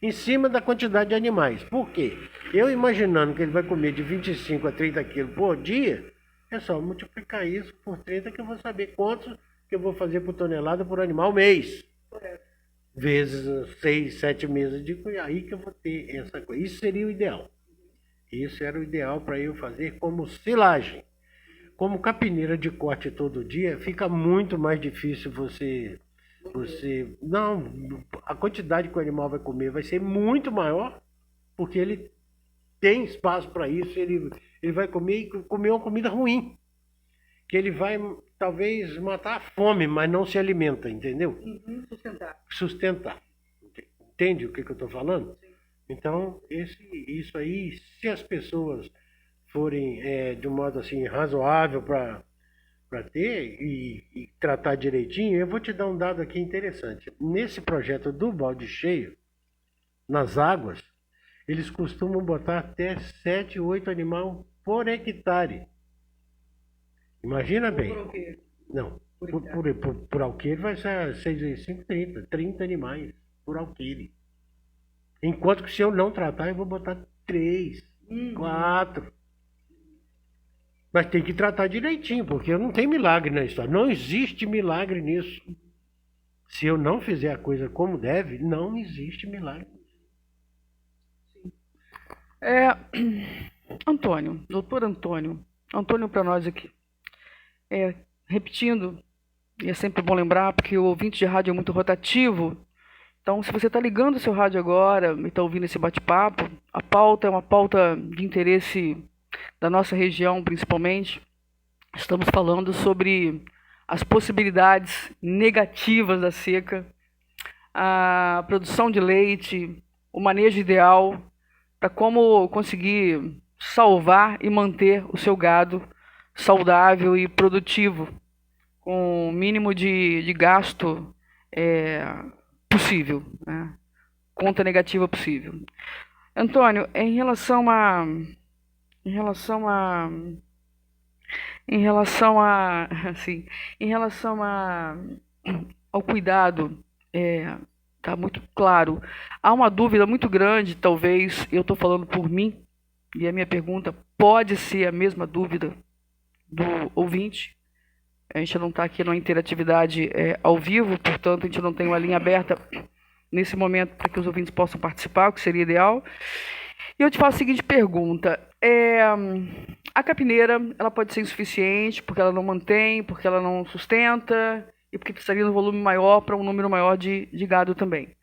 em cima da quantidade de animais. Por quê? Eu imaginando que ele vai comer de 25 a 30 quilos por dia, é só multiplicar isso por 30 que eu vou saber quanto que eu vou fazer por tonelada por animal mês. Vezes 6, 7 meses de cunhado. Aí que eu vou ter essa coisa. Isso seria o ideal. Isso era o ideal para eu fazer como silagem. Como capineira de corte todo dia, fica muito mais difícil você... Não, a quantidade que o animal vai comer vai ser muito maior, porque ele tem espaço para isso, ele vai comer uma comida ruim. Que ele vai, talvez, matar a fome, mas não se alimenta, entendeu? Sustentar. Entende o que eu estou falando? Sim. Então, isso aí, se as pessoas forem de um modo assim razoável para ter e tratar direitinho, eu vou te dar um dado aqui interessante. Nesse projeto do balde cheio, nas águas, eles costumam botar até 7, 8 animais por hectare. Imagina bem. Não, por alqueire vai ser 6 vezes 5, 30 animais por alqueire. Enquanto que se eu não tratar, eu vou botar 3, 4. Mas tem que tratar direitinho, porque não tem milagre na história. Não existe milagre nisso. Se eu não fizer a coisa como deve, não existe milagre. Antônio, doutor Antônio para nós aqui. Repetindo, e é sempre bom lembrar, porque o ouvinte de rádio é muito rotativo. Então, se você está ligando o seu rádio agora e está ouvindo esse bate-papo, a pauta é uma pauta de interesse da nossa região, principalmente. Estamos falando sobre as possibilidades negativas da seca, a produção de leite, o manejo ideal, para como conseguir salvar e manter o seu gado saudável e produtivo, com o mínimo de gasto possível, né? Conta negativa possível. Antônio, em relação ao cuidado, está muito claro. Há uma dúvida muito grande, talvez, eu estou falando por mim, e a minha pergunta pode ser a mesma dúvida do ouvinte. A gente não está aqui numa interatividade ao vivo, portanto, a gente não tem uma linha aberta nesse momento para que os ouvintes possam participar, o que seria ideal. E eu te faço a seguinte pergunta. A capineira, ela pode ser insuficiente porque ela não mantém, porque ela não sustenta e porque precisaria de um volume maior para um número maior de gado também.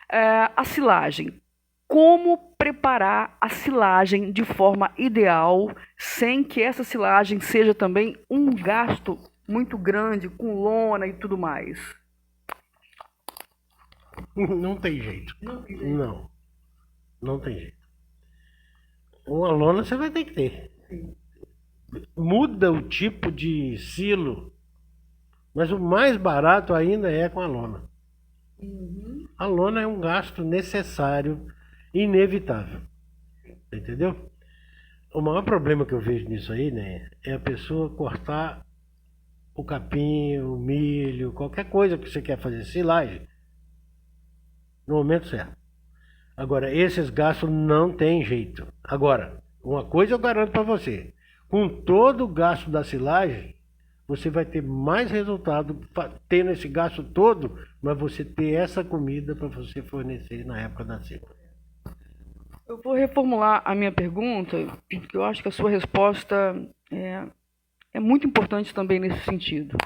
A silagem. Como preparar a silagem de forma ideal, sem que essa silagem seja também um gasto muito grande, com lona e tudo mais? Não tem jeito. Não tem jeito. Uma lona você vai ter que ter. Muda o tipo de silo, mas o mais barato ainda é com a lona. A lona é um gasto necessário, inevitável. Entendeu? O maior problema que eu vejo nisso aí, né, é a pessoa cortar o capim, o milho, qualquer coisa que você quer fazer, silagem, no momento certo. Agora, esses gastos não tem jeito. Agora, uma coisa eu garanto para você, com todo o gasto da silagem, você vai ter mais resultado tendo esse gasto todo, mas você ter essa comida para você fornecer na época da seca. Eu vou reformular a minha pergunta, porque eu acho que a sua resposta é muito importante também nesse sentido.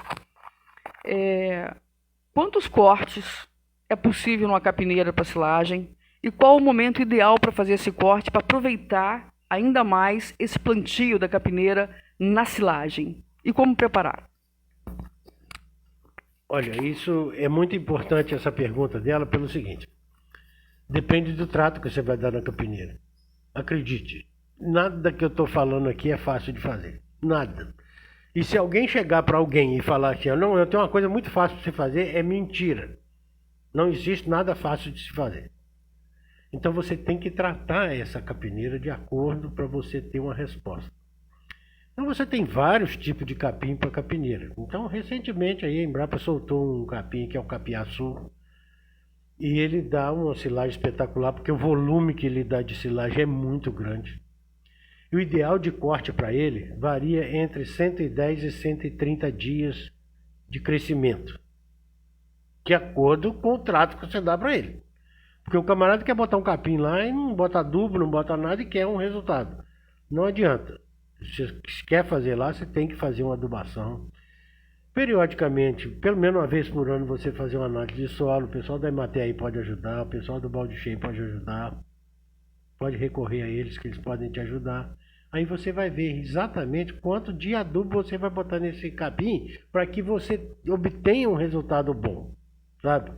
Quantos cortes é possível numa capineira para silagem e qual o momento ideal para fazer esse corte para aproveitar ainda mais esse plantio da capineira na silagem? E como preparar? Olha, isso é muito importante, essa pergunta dela, pelo seguinte. Depende do trato que você vai dar na capineira. Acredite, nada que eu estou falando aqui é fácil de fazer. Nada. E se alguém chegar para alguém e falar assim, não, eu tenho uma coisa muito fácil de se fazer, é mentira. Não existe nada fácil de se fazer. Então você tem que tratar essa capineira de acordo para você ter uma resposta. Então você tem vários tipos de capim para capineira. Então recentemente aí a Embrapa soltou um capim que é o capim-açu. E ele dá uma silagem espetacular, porque o volume que ele dá de silagem é muito grande. E o ideal de corte para ele varia entre 110 e 130 dias de crescimento, de acordo com o trato que você dá para ele. Porque o camarada quer botar um capim lá e não bota adubo, não bota nada e quer um resultado. Não adianta. Se você quer fazer lá, você tem que fazer uma adubação. Periodicamente, pelo menos uma vez por ano, você fazer uma análise de solo. O pessoal da Emater aí pode ajudar, o pessoal do Balde Cheio pode ajudar. Pode recorrer a eles, que eles podem te ajudar. Aí você vai ver exatamente quanto de adubo você vai botar nesse capim para que você obtenha um resultado bom, sabe?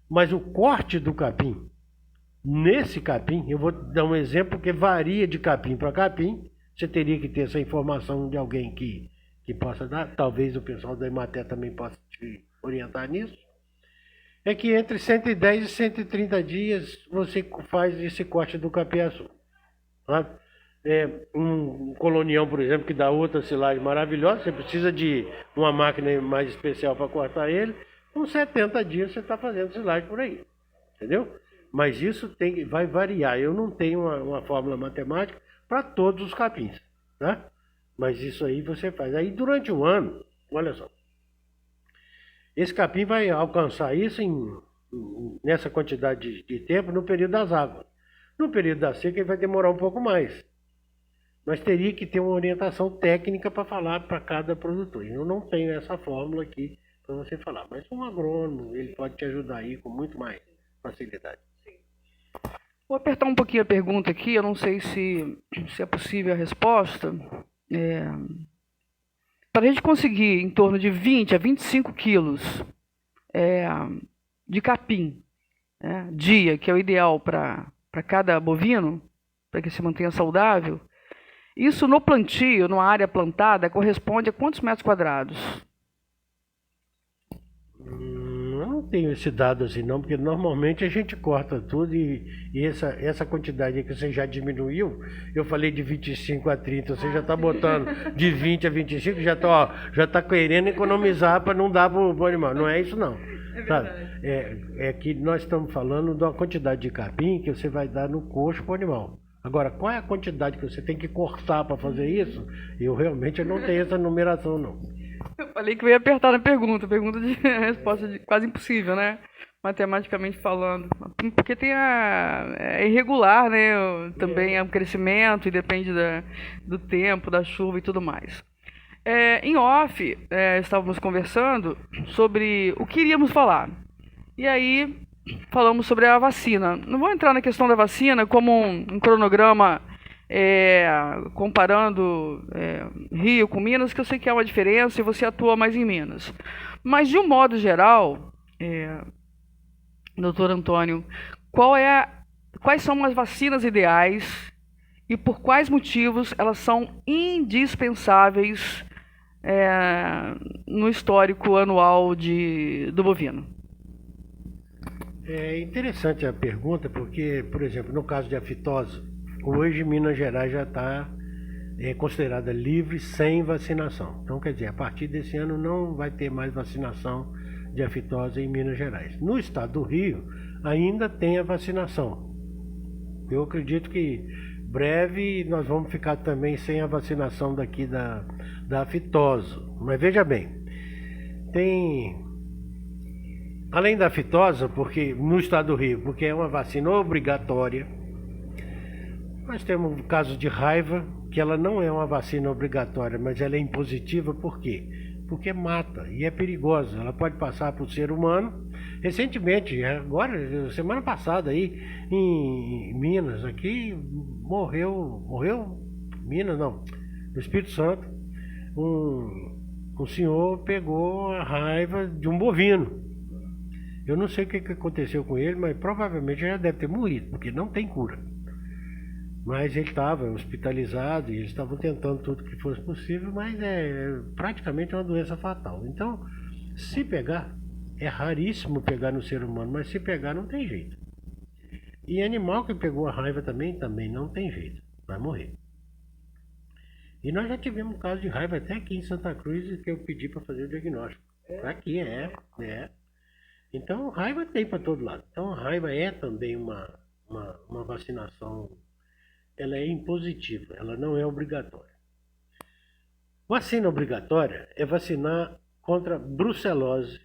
Mas o corte do capim, nesse capim, eu vou dar um exemplo que varia de capim para capim. Você teria que ter essa informação de alguém que possa dar, talvez o pessoal da Emater também possa te orientar nisso, é que entre 110 e 130 dias você faz esse corte do capim-açu. Um colonião, por exemplo, que dá outra silagem maravilhosa, você precisa de uma máquina mais especial para cortar ele, com 70 dias você está fazendo silagem por aí, entendeu? Mas isso vai variar, eu não tenho uma fórmula matemática para todos os capins, tá? Mas isso aí você faz. Aí durante o ano, olha só, esse capim vai alcançar isso nessa quantidade de tempo no período das águas. No período da seca ele vai demorar um pouco mais. Mas teria que ter uma orientação técnica para falar para cada produtor. Eu não tenho essa fórmula aqui para você falar. Mas um agrônomo, ele pode te ajudar aí com muito mais facilidade. Vou apertar um pouquinho a pergunta aqui, eu não sei se é possível a resposta. Para a gente conseguir em torno de 20 a 25 quilos de capim, dia, que é o ideal para cada bovino, para que se mantenha saudável, isso no plantio, numa área plantada, corresponde a quantos metros quadrados? Eu não tenho esse dado assim não, porque normalmente a gente corta tudo e essa quantidade que você já diminuiu, eu falei de 25 a 30, você já está botando de 20 a 25, já está querendo economizar para não dar para o animal. Não é isso não. Sabe? É que nós estamos falando de uma quantidade de capim que você vai dar no coxo para o animal. Agora, qual é a quantidade que você tem que cortar para fazer isso? Eu realmente não tenho essa numeração não. Eu falei que eu ia apertar na pergunta de resposta quase impossível, né? Matematicamente falando. Porque tem é irregular, né? Também é um crescimento e depende do tempo, da chuva e tudo mais. Em off, estávamos conversando sobre o que iríamos falar. E aí, falamos sobre a vacina. Não vou entrar na questão da vacina como um cronograma comparando Rio com Minas, que eu sei que há uma diferença e você atua mais em Minas. Mas, de um modo geral, doutor Antônio, quais são as vacinas ideais e por quais motivos elas são indispensáveis no histórico anual do bovino? É interessante a pergunta porque, por exemplo, no caso de aftosa, hoje Minas Gerais já está considerada livre sem vacinação. Então, quer dizer, a partir desse ano não vai ter mais vacinação de aftosa em Minas Gerais. No estado do Rio, ainda tem a vacinação. Eu acredito que breve nós vamos ficar também sem a vacinação daqui da aftosa. Mas veja bem, além da aftosa, porque no estado do Rio, porque é uma vacina obrigatória, nós temos o caso de raiva, que ela não é uma vacina obrigatória, mas ela é impositiva, por quê? Porque mata e é perigosa, ela pode passar para o ser humano. Recentemente, agora, semana passada aí, em Minas, aqui, Minas não, no Espírito Santo, um senhor pegou a raiva de um bovino. Eu não sei o que aconteceu com ele, mas provavelmente já deve ter morrido, porque não tem cura. Mas ele estava hospitalizado e eles estavam tentando tudo que fosse possível, mas é praticamente uma doença fatal. Então, se pegar, é raríssimo pegar no ser humano, mas se pegar não tem jeito. E animal que pegou a raiva também não tem jeito, vai morrer. E nós já tivemos um caso de raiva até aqui em Santa Cruz, que eu pedi para fazer o diagnóstico. Aqui é. Então, raiva tem para todo lado. Então, a raiva é também uma vacinação, ela é impositiva, ela não é obrigatória. Vacina obrigatória é vacinar contra brucelose,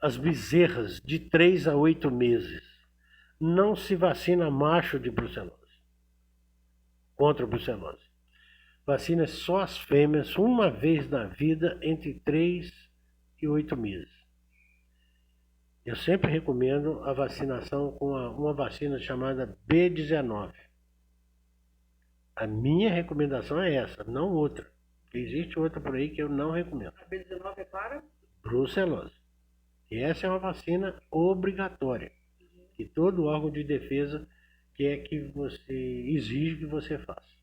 as bezerras de 3 a 8 meses. Não se vacina macho de brucelose, contra a brucelose. Vacina só as fêmeas uma vez na vida entre 3 e 8 meses. Eu sempre recomendo a vacinação com uma vacina chamada B19. A minha recomendação é essa, não outra. Existe outra por aí que eu não recomendo. A B19 é para? Brucelose. E essa é uma vacina obrigatória. Que todo órgão de defesa quer que você exige que você faça.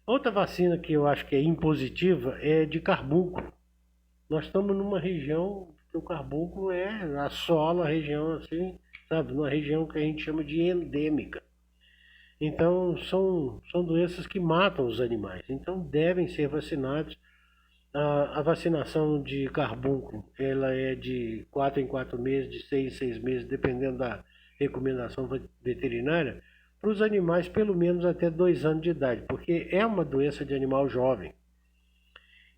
Outra vacina que eu acho que é impositiva é de carbúnculo. Nós estamos numa região que o carbúnculo assola a região assim, sabe? Numa região que a gente chama de endêmica. Então, são doenças que matam os animais. Então, devem ser vacinados. A vacinação de carbúnculo, ela é de 4 em 4 meses, de 6 em 6 meses, dependendo da recomendação veterinária, para os animais pelo menos até 2 anos de idade, porque é uma doença de animal jovem.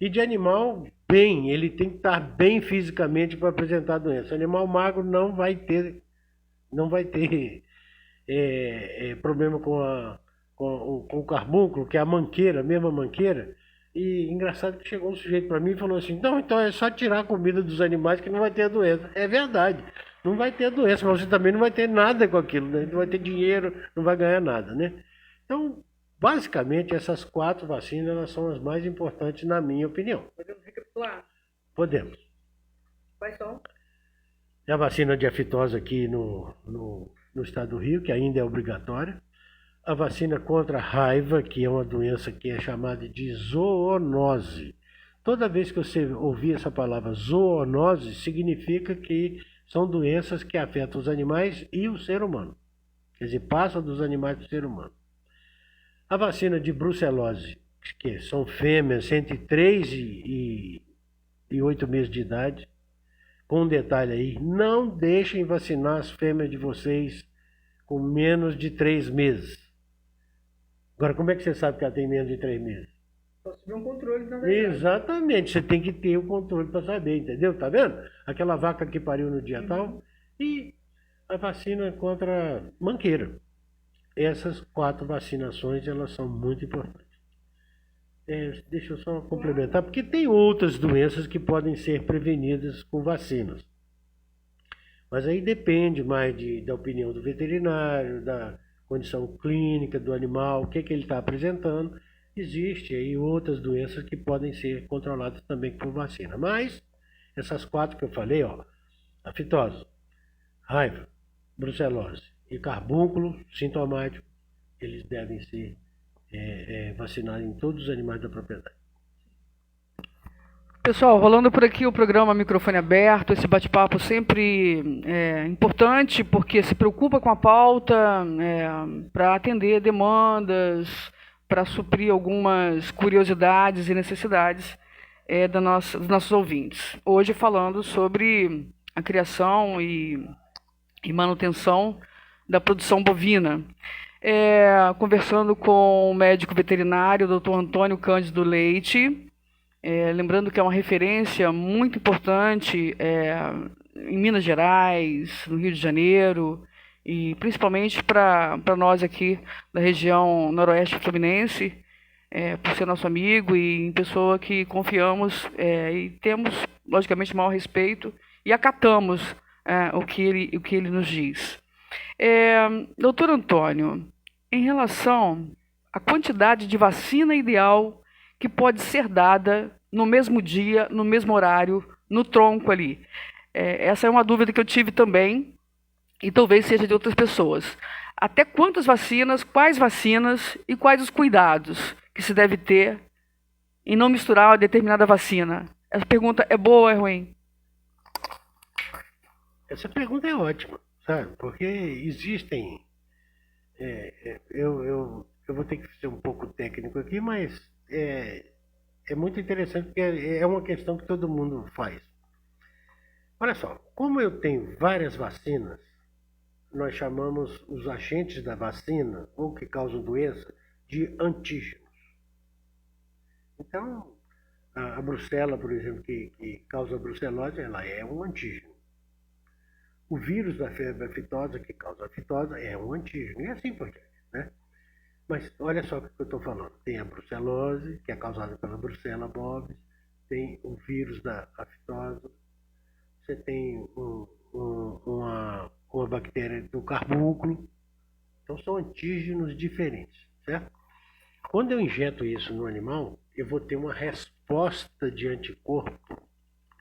E de animal bem, ele tem que estar bem fisicamente para apresentar a doença. Animal magro não vai ter problema com o carbúnculo, que é a manqueira, a mesma manqueira. E engraçado que chegou um sujeito para mim e falou assim, não, então é só tirar a comida dos animais que não vai ter a doença. É verdade, não vai ter a doença, mas você também não vai ter nada com aquilo, né? Não vai ter dinheiro, não vai ganhar nada, né? Então, basicamente, essas 4 vacinas elas são as mais importantes na minha opinião. Podemos recapitular? Podemos. Quais são? É a vacina de aftosa aqui no estado do Rio, que ainda é obrigatória. A vacina contra a raiva, que é uma doença que é chamada de zoonose. Toda vez que você ouvir essa palavra zoonose, significa que são doenças que afetam os animais e o ser humano. Quer dizer, passam dos animais para o ser humano. A vacina de brucelose, que são fêmeas entre 3 e 8 meses de idade. Com um detalhe aí, não deixem vacinar as fêmeas de vocês com menos de 3 meses. Agora, como é que você sabe que ela tem menos de 3 meses? Só se tiver um controle, na verdade. Exatamente, você tem que ter o controle para saber, entendeu? Tá vendo? Aquela vaca que pariu no dia tal. E a vacina contra manqueira. Essas 4 vacinações, elas são muito importantes. Deixa eu só complementar, porque tem outras doenças que podem ser prevenidas com vacinas. Mas aí depende mais da opinião do veterinário, da condição clínica do animal, o que ele está apresentando. Existe aí outras doenças que podem ser controladas também por vacina. Mas essas 4 que eu falei, aftosa, raiva, brucelose e carbúnculo sintomático, eles devem ser vacinar em todos os animais da propriedade. Pessoal, rolando por aqui o programa Microfone Aberto, esse bate-papo sempre importante, porque se preocupa com a pauta para atender demandas, para suprir algumas curiosidades e necessidades dos nossos ouvintes. Hoje falando sobre a criação e manutenção da produção bovina. Conversando com o médico veterinário, o Dr. Antônio Cândido Leite, lembrando que é uma referência muito importante em Minas Gerais, no Rio de Janeiro, e principalmente para nós aqui da região noroeste fluminense, por ser nosso amigo e em pessoa que confiamos e temos, logicamente, maior respeito e acatamos o que ele nos diz. Doutor Antônio, em relação à quantidade de vacina ideal que pode ser dada no mesmo dia, no mesmo horário, no tronco ali. Essa é uma dúvida que eu tive também, e talvez seja de outras pessoas. Até quantas vacinas, quais vacinas e quais os cuidados que se deve ter em não misturar uma determinada vacina? Essa pergunta é boa ou é ruim? Essa pergunta é ótima, sabe? Porque existem... eu vou ter que ser um pouco técnico aqui, mas é muito interessante porque é uma questão que todo mundo faz. Olha só, como eu tenho várias vacinas, nós chamamos os agentes da vacina, ou que causam doença, de antígenos. Então, a brucela, por exemplo, que causa a brucelose, ela é um antígeno. O vírus da febre aftosa, que causa a fitose, é um antígeno, e assim por diante, né? Mas olha só o que eu estou falando. Tem a brucelose, que é causada pela brucela bovis, tem o vírus da aftosa, você tem uma bactéria do carbúnculo. Então são antígenos diferentes, certo? Quando eu injeto isso no animal, eu vou ter uma resposta de anticorpo.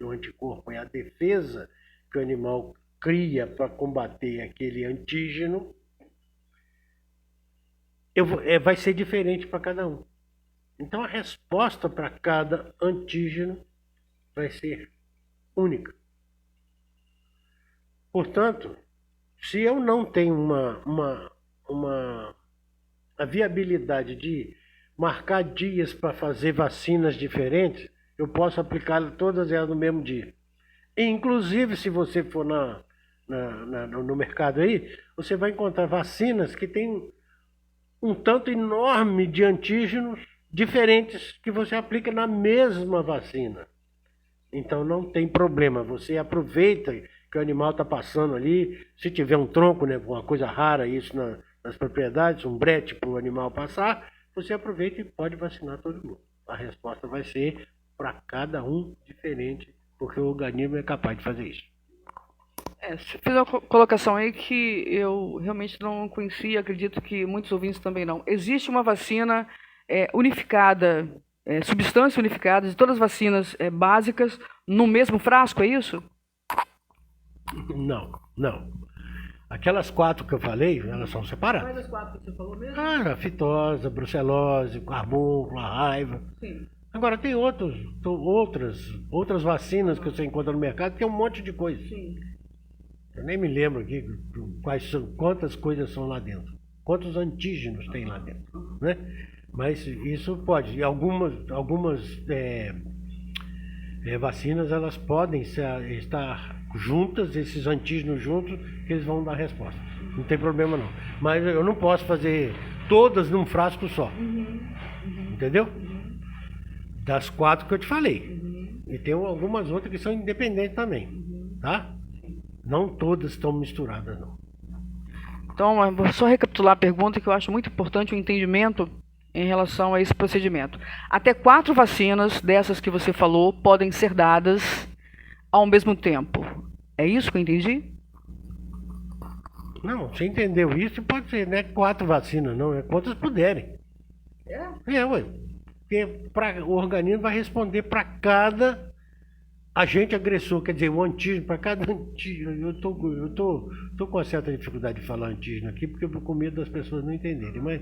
O anticorpo é a defesa que o animal cria para combater aquele antígeno. Vai ser diferente para cada um. Então a resposta para cada antígeno vai ser única. Portanto, se eu não tenho a viabilidade de marcar dias para fazer vacinas diferentes, eu posso aplicar todas elas no mesmo dia. Inclusive, se você for no mercado aí, você vai encontrar vacinas que têm um tanto enorme de antígenos diferentes que você aplica na mesma vacina. Então não tem problema, você aproveita que o animal está passando ali, se tiver um tronco, né, uma coisa rara isso nas propriedades, um brete para o animal passar, você aproveita e pode vacinar todo mundo. A resposta vai ser para cada um diferente, porque o organismo é capaz de fazer isso. Você fez uma colocação aí que eu realmente não conhecia, acredito que muitos ouvintes também não. Existe uma vacina unificada, substância unificada de todas as vacinas básicas no mesmo frasco, é isso? Não. Aquelas 4 que eu falei, elas são separadas. Quais as 4 que você falou mesmo? A fitose, a brucelose, o carbúnculo, a raiva. Sim. Agora tem outras vacinas que você encontra no mercado, tem um monte de coisa. Sim. Eu nem me lembro aqui quantas coisas são lá dentro. Quantos antígenos tem lá dentro, né? Mas isso pode. Algumas vacinas, elas podem estar juntas, esses antígenos juntos, que eles vão dar resposta. Não tem problema não. Mas eu não posso fazer todas num frasco só. Entendeu? Das 4 que eu te falei. E tem algumas outras que são independentes também. Tá? Não todas estão misturadas, não. Então, eu vou só recapitular a pergunta, que eu acho muito importante o entendimento em relação a esse procedimento. Até 4 vacinas dessas que você falou podem ser dadas ao mesmo tempo. É isso que eu entendi? Não, você entendeu isso, pode ser, não é 4 vacinas, não, é quantas puderem. Ué. Porque o organismo vai responder para cada agente agressor, quer dizer, o antígeno, para cada antígeno, eu tô com uma certa dificuldade de falar antígeno aqui, porque eu tô com medo das pessoas não entenderem, mas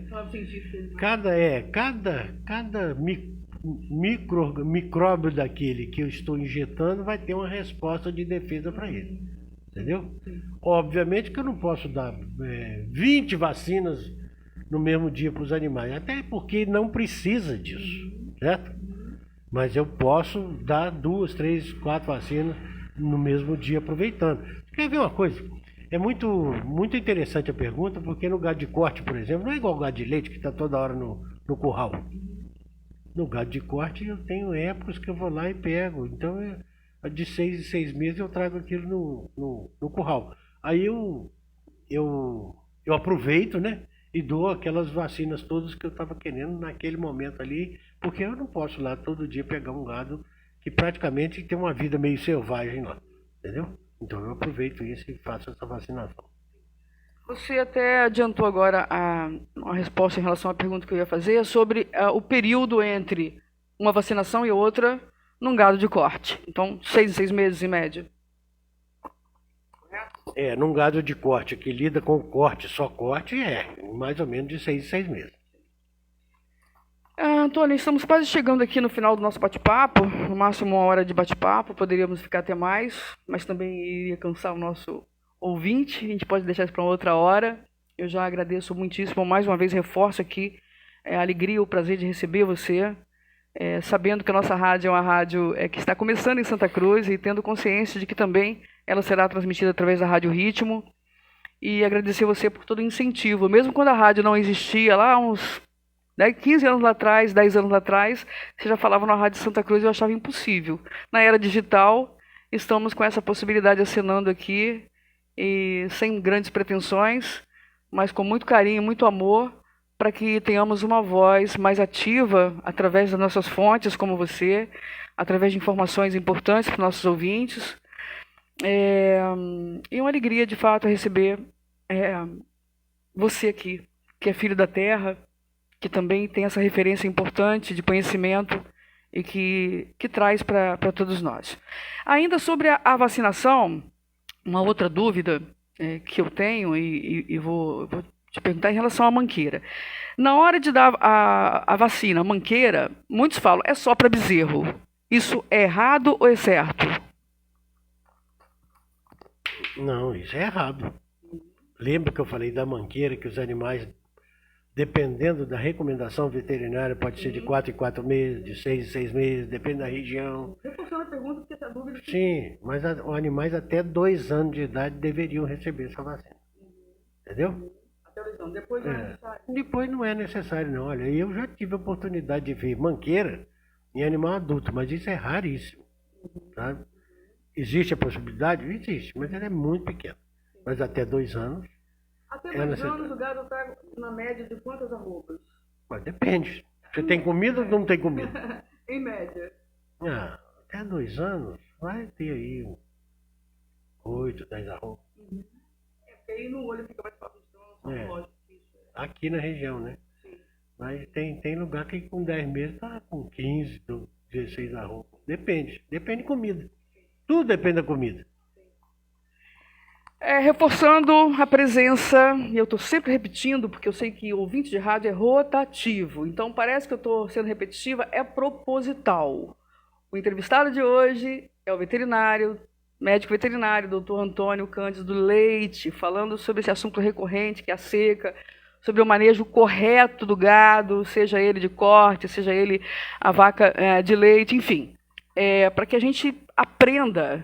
cada micróbio daquele que eu estou injetando vai ter uma resposta de defesa para ele, entendeu? Obviamente que eu não posso dar 20 vacinas no mesmo dia para os animais, até porque não precisa disso, certo? Mas eu posso dar 2, 3, 4 vacinas no mesmo dia aproveitando. Quer ver uma coisa? É muito interessante a pergunta, porque no gado de corte, por exemplo, não é igual o gado de leite que está toda hora no curral. No gado de corte eu tenho épocas que eu vou lá e pego. Então de 6 em 6 meses eu trago aquilo no curral. Aí eu aproveito, né? E dou aquelas vacinas todas que eu estava querendo naquele momento ali, porque eu não posso lá todo dia pegar um gado que praticamente tem uma vida meio selvagem lá, entendeu? Então eu aproveito isso e faço essa vacinação. Você até adiantou agora a resposta em relação à pergunta que eu ia fazer sobre o período entre uma vacinação e outra num gado de corte. Então, 6 em 6 meses em média. Num gado de corte que lida com corte, só corte, mais ou menos de 6 em 6 meses. Antônio, estamos quase chegando aqui no final do nosso bate-papo, no máximo 1 hora de bate-papo, poderíamos ficar até mais, mas também iria cansar o nosso ouvinte, a gente pode deixar isso para outra hora. Eu já agradeço muitíssimo, mais uma vez reforço aqui a alegria, o prazer de receber você, sabendo que a nossa rádio é uma rádio que está começando em Santa Cruz e tendo consciência de que também ela será transmitida através da Rádio Ritmo, e agradecer você por todo o incentivo, mesmo quando a rádio não existia, lá uns 15 anos lá atrás, 10 anos lá atrás, você já falava na Rádio Santa Cruz e eu achava impossível. Na era digital, estamos com essa possibilidade assinando aqui, e sem grandes pretensões, mas com muito carinho, muito amor, para que tenhamos uma voz mais ativa através das nossas fontes, como você, através de informações importantes para os nossos ouvintes. E uma alegria, de fato, receber você aqui, que é filho da terra, que também tem essa referência importante de conhecimento e que traz para todos nós. Ainda sobre a vacinação, uma outra dúvida que eu tenho e vou te perguntar em relação à manqueira. Na hora de dar a vacina manqueira, muitos falam, é só para bezerro. Isso é errado ou é certo? Não, isso é errado. Lembra que eu falei da manqueira, que os animais, dependendo da recomendação veterinária, pode ser de 4 em 4 meses, de 6 em 6 meses, depende da região. Reforçando a pergunta, porque essa dúvida... Sim, mas os animais até 2 anos de idade deveriam receber essa vacina. Entendeu? Até 2 anos, depois não é necessário. Depois não é necessário, não. Olha, eu já tive a oportunidade de ver manqueira em animal adulto, mas isso é raríssimo. Sabe? Existe a possibilidade? Existe, mas ela é muito pequena. Mas até 2 anos... Até 2 anos o gado está na média de quantas arrobas? Mas depende. Você tem comida ou não tem comida? Em média. Até 2 anos vai ter aí 8, 10 arrobas. Porque aí no olho fica mais fácil de ter lógico disso. Aqui na região, né? Sim. Mas tem lugar que com 10 meses tá com 15, 16 arrobas. Depende de comida. Tudo depende da comida. Reforçando a presença, e eu estou sempre repetindo, porque eu sei que o ouvinte de rádio é rotativo, então parece que eu estou sendo repetitiva, é proposital. O entrevistado de hoje é o médico veterinário, doutor Antônio Cândido Leite, falando sobre esse assunto recorrente, que é a seca, sobre o manejo correto do gado, seja ele de corte, seja ele a vaca de leite, enfim, para que a gente aprenda,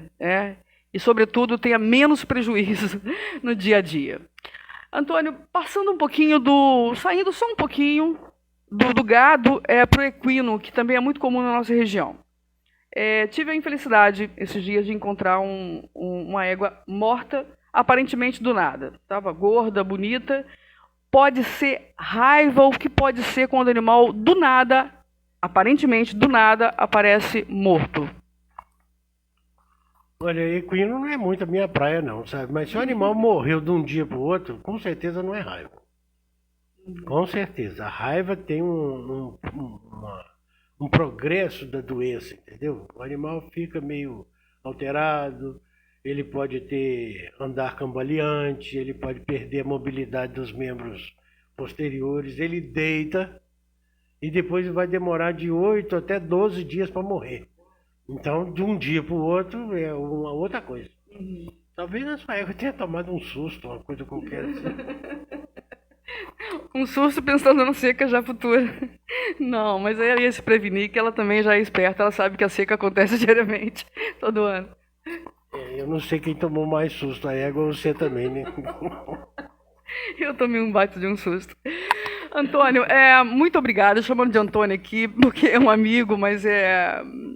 e, sobretudo, tenha menos prejuízo no dia a dia. Antônio, saindo só um pouquinho do gado para o equino, que também é muito comum na nossa região. Tive a infelicidade, esses dias, de encontrar uma égua morta, aparentemente do nada. Estava gorda, bonita. Pode ser raiva, o que pode ser quando o animal, do nada, aparentemente do nada, aparece morto. Olha, equino não é muito a minha praia, não, sabe? Mas se o animal morreu de um dia para o outro, com certeza não é raiva. Com certeza. A raiva tem um progresso da doença, entendeu? O animal fica meio alterado, ele pode ter andar cambaleante, ele pode perder a mobilidade dos membros posteriores, ele deita e depois vai demorar de 8 até 12 dias para morrer. Então, de um dia para o outro é uma outra coisa. Talvez na sua época tenha tomado um susto, uma coisa qualquer assim. Um susto pensando na seca já futura. Não, mas ela ia se prevenir, que ela também já é esperta, ela sabe que a seca acontece diariamente, todo ano. Eu não sei quem tomou mais susto, a égua ou você também, né? Eu tomei um baita de um susto. Antônio, muito obrigada, chamando de Antônio aqui, porque é um amigo, mas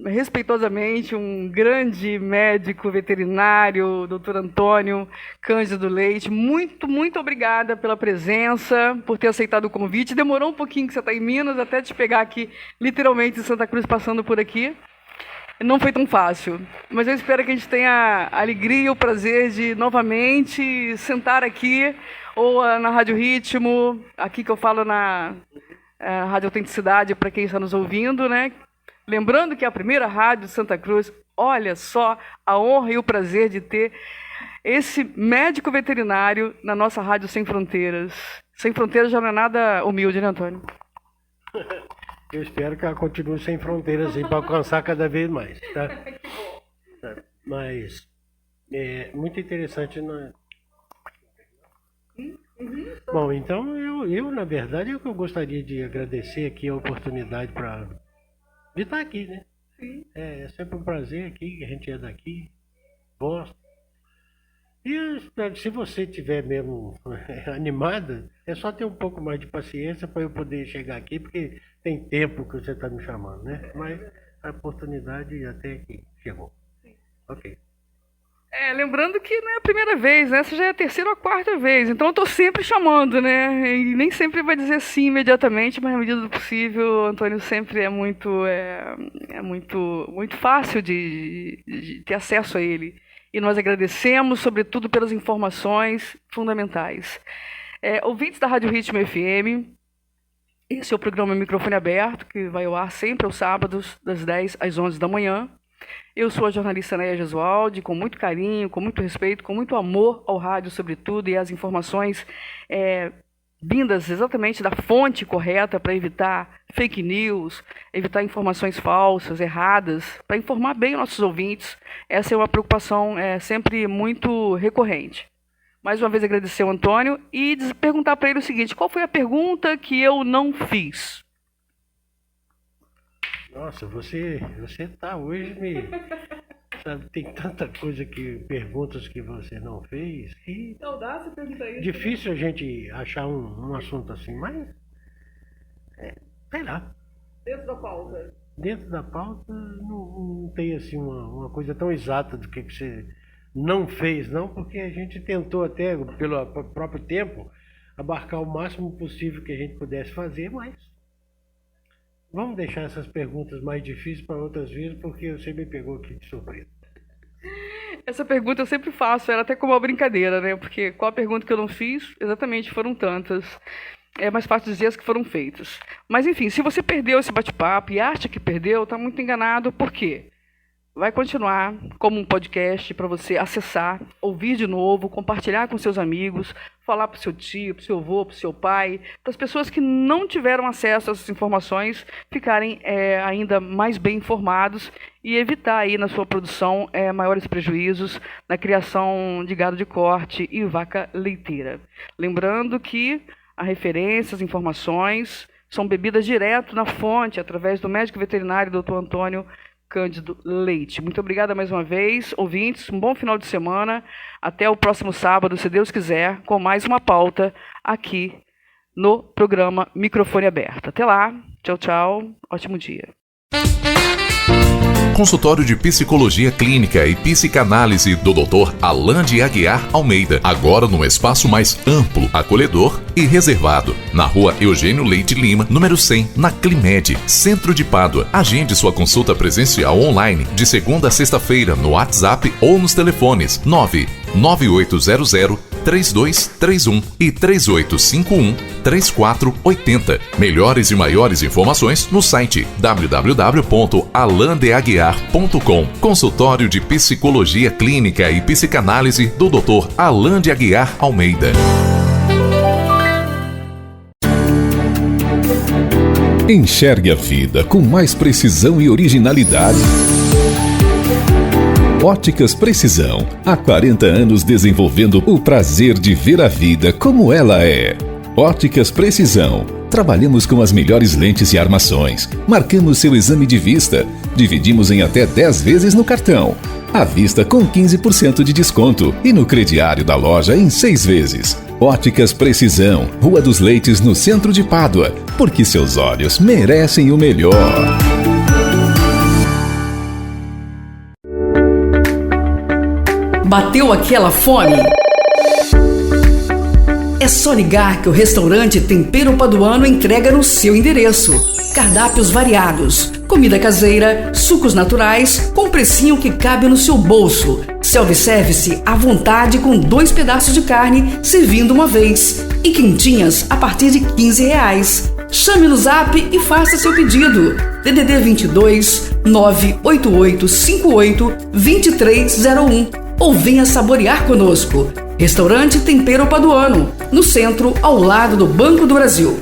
respeitosamente um grande médico veterinário, doutor Antônio Cândido Leite. Muito, muito obrigada pela presença, por ter aceitado o convite. Demorou um pouquinho que você está em Minas, até te pegar aqui, literalmente em Santa Cruz, passando por aqui. Não foi tão fácil, mas eu espero que a gente tenha a alegria e o prazer de novamente sentar aqui, ou na Rádio Ritmo, aqui que eu falo na Rádio Autenticidade, para quem está nos ouvindo, né? Lembrando que é a primeira rádio de Santa Cruz. Olha só a honra e o prazer de ter esse médico veterinário na nossa Rádio Sem Fronteiras. Sem Fronteiras já não é nada humilde, né, Antônio? Eu espero que ela continue sem fronteiras assim, para alcançar cada vez mais, tá? Mas é muito interessante. Bom, então eu na verdade, eu gostaria de agradecer aqui a oportunidade de estar aqui, né? Sim. É sempre um prazer aqui, que a gente é daqui, gosta. E se você estiver mesmo animada, é só ter um pouco mais de paciência para eu poder chegar aqui, porque tem tempo que você está me chamando, né? Mas a oportunidade até que chegou. Ok. Lembrando que não é a primeira vez, né? Essa já é a terceira ou a quarta vez. Então eu estou sempre chamando, né? E nem sempre vai dizer sim imediatamente, mas na medida do possível, o Antônio sempre é muito fácil de ter acesso a ele. E nós agradecemos, sobretudo, pelas informações fundamentais. Ouvintes da Rádio Ritmo FM, esse é o programa Microfone Aberto, que vai ao ar sempre aos sábados, das 10 às 11 da manhã. Eu sou a jornalista Néia Gesualdi, com muito carinho, com muito respeito, com muito amor ao rádio, sobretudo, e às informações vindas exatamente da fonte correta para evitar fake news, evitar informações falsas, erradas, para informar bem os nossos ouvintes. Essa é uma preocupação sempre muito recorrente. Mais uma vez agradecer ao Antônio e perguntar para ele o seguinte: qual foi a pergunta que eu não fiz? Nossa, você tá hoje sabe, tem tanta coisa perguntas que você não fez, que Não dá, você pergunta isso. Difícil a gente achar um assunto assim, mas sei lá. Dentro da pauta. Dentro da pauta não tem assim uma coisa tão exata do que você não fez, não, porque a gente tentou até, pelo próprio tempo, abarcar o máximo possível que a gente pudesse fazer, mas vamos deixar essas perguntas mais difíceis para outras vezes, porque você me pegou aqui de surpresa. Essa pergunta eu sempre faço, era até como uma brincadeira, né? Porque qual a pergunta que eu não fiz? Exatamente, foram tantas. É mais fácil dizer as que foram feitas. Mas, enfim, se você perdeu esse bate-papo e acha que perdeu, está muito enganado. Por quê? Vai continuar como um podcast para você acessar, ouvir de novo, compartilhar com seus amigos, falar para o seu tio, para o seu avô, para o seu pai, para as pessoas que não tiveram acesso a essas informações ficarem ainda mais bem informados e evitar aí na sua produção maiores prejuízos na criação de gado de corte e vaca leiteira. Lembrando que a referência, as informações são bebidas direto na fonte, através do médico veterinário Dr. Antônio Cândido Leite. Muito obrigada mais uma vez, ouvintes. Um bom final de semana. Até o próximo sábado, se Deus quiser, com mais uma pauta aqui no programa Microfone Aberto. Até lá. Tchau, tchau. Ótimo dia. Consultório de Psicologia Clínica e Psicanálise do Dr. Alain de Aguiar Almeida. Agora num espaço mais amplo, acolhedor e reservado. Na rua Eugênio Leite Lima, número 100, na Climed, Centro de Pádua. Agende sua consulta presencial online de segunda a sexta-feira no WhatsApp ou nos telefones 99800 3231 e 3851-3480. Melhores e maiores informações no site www.alandeaguiar.com. Consultório de Psicologia Clínica e Psicanálise do Dr. Alan de Aguiar Almeida. Enxergue a vida com mais precisão e originalidade. Óticas Precisão. Há 40 anos desenvolvendo o prazer de ver a vida como ela é. Óticas Precisão. Trabalhamos com as melhores lentes e armações. Marcamos seu exame de vista. Dividimos em até 10 vezes no cartão. À vista com 15% de desconto. E no crediário da loja em 6 vezes. Óticas Precisão. Rua dos Leites, no centro de Pádua. Porque seus olhos merecem o melhor. Bateu aquela fome? É só ligar que o restaurante Tempero Paduano entrega no seu endereço. Cardápios variados, comida caseira, sucos naturais, com precinho que cabe no seu bolso. Self-service à vontade com 2 pedaços de carne, servindo uma vez. E quentinhas a partir de R$15. Chame no Zap e faça seu pedido. DDD 22 988 58 2301. Ou venha saborear conosco. Restaurante Tempero Paduano, no centro, ao lado do Banco do Brasil.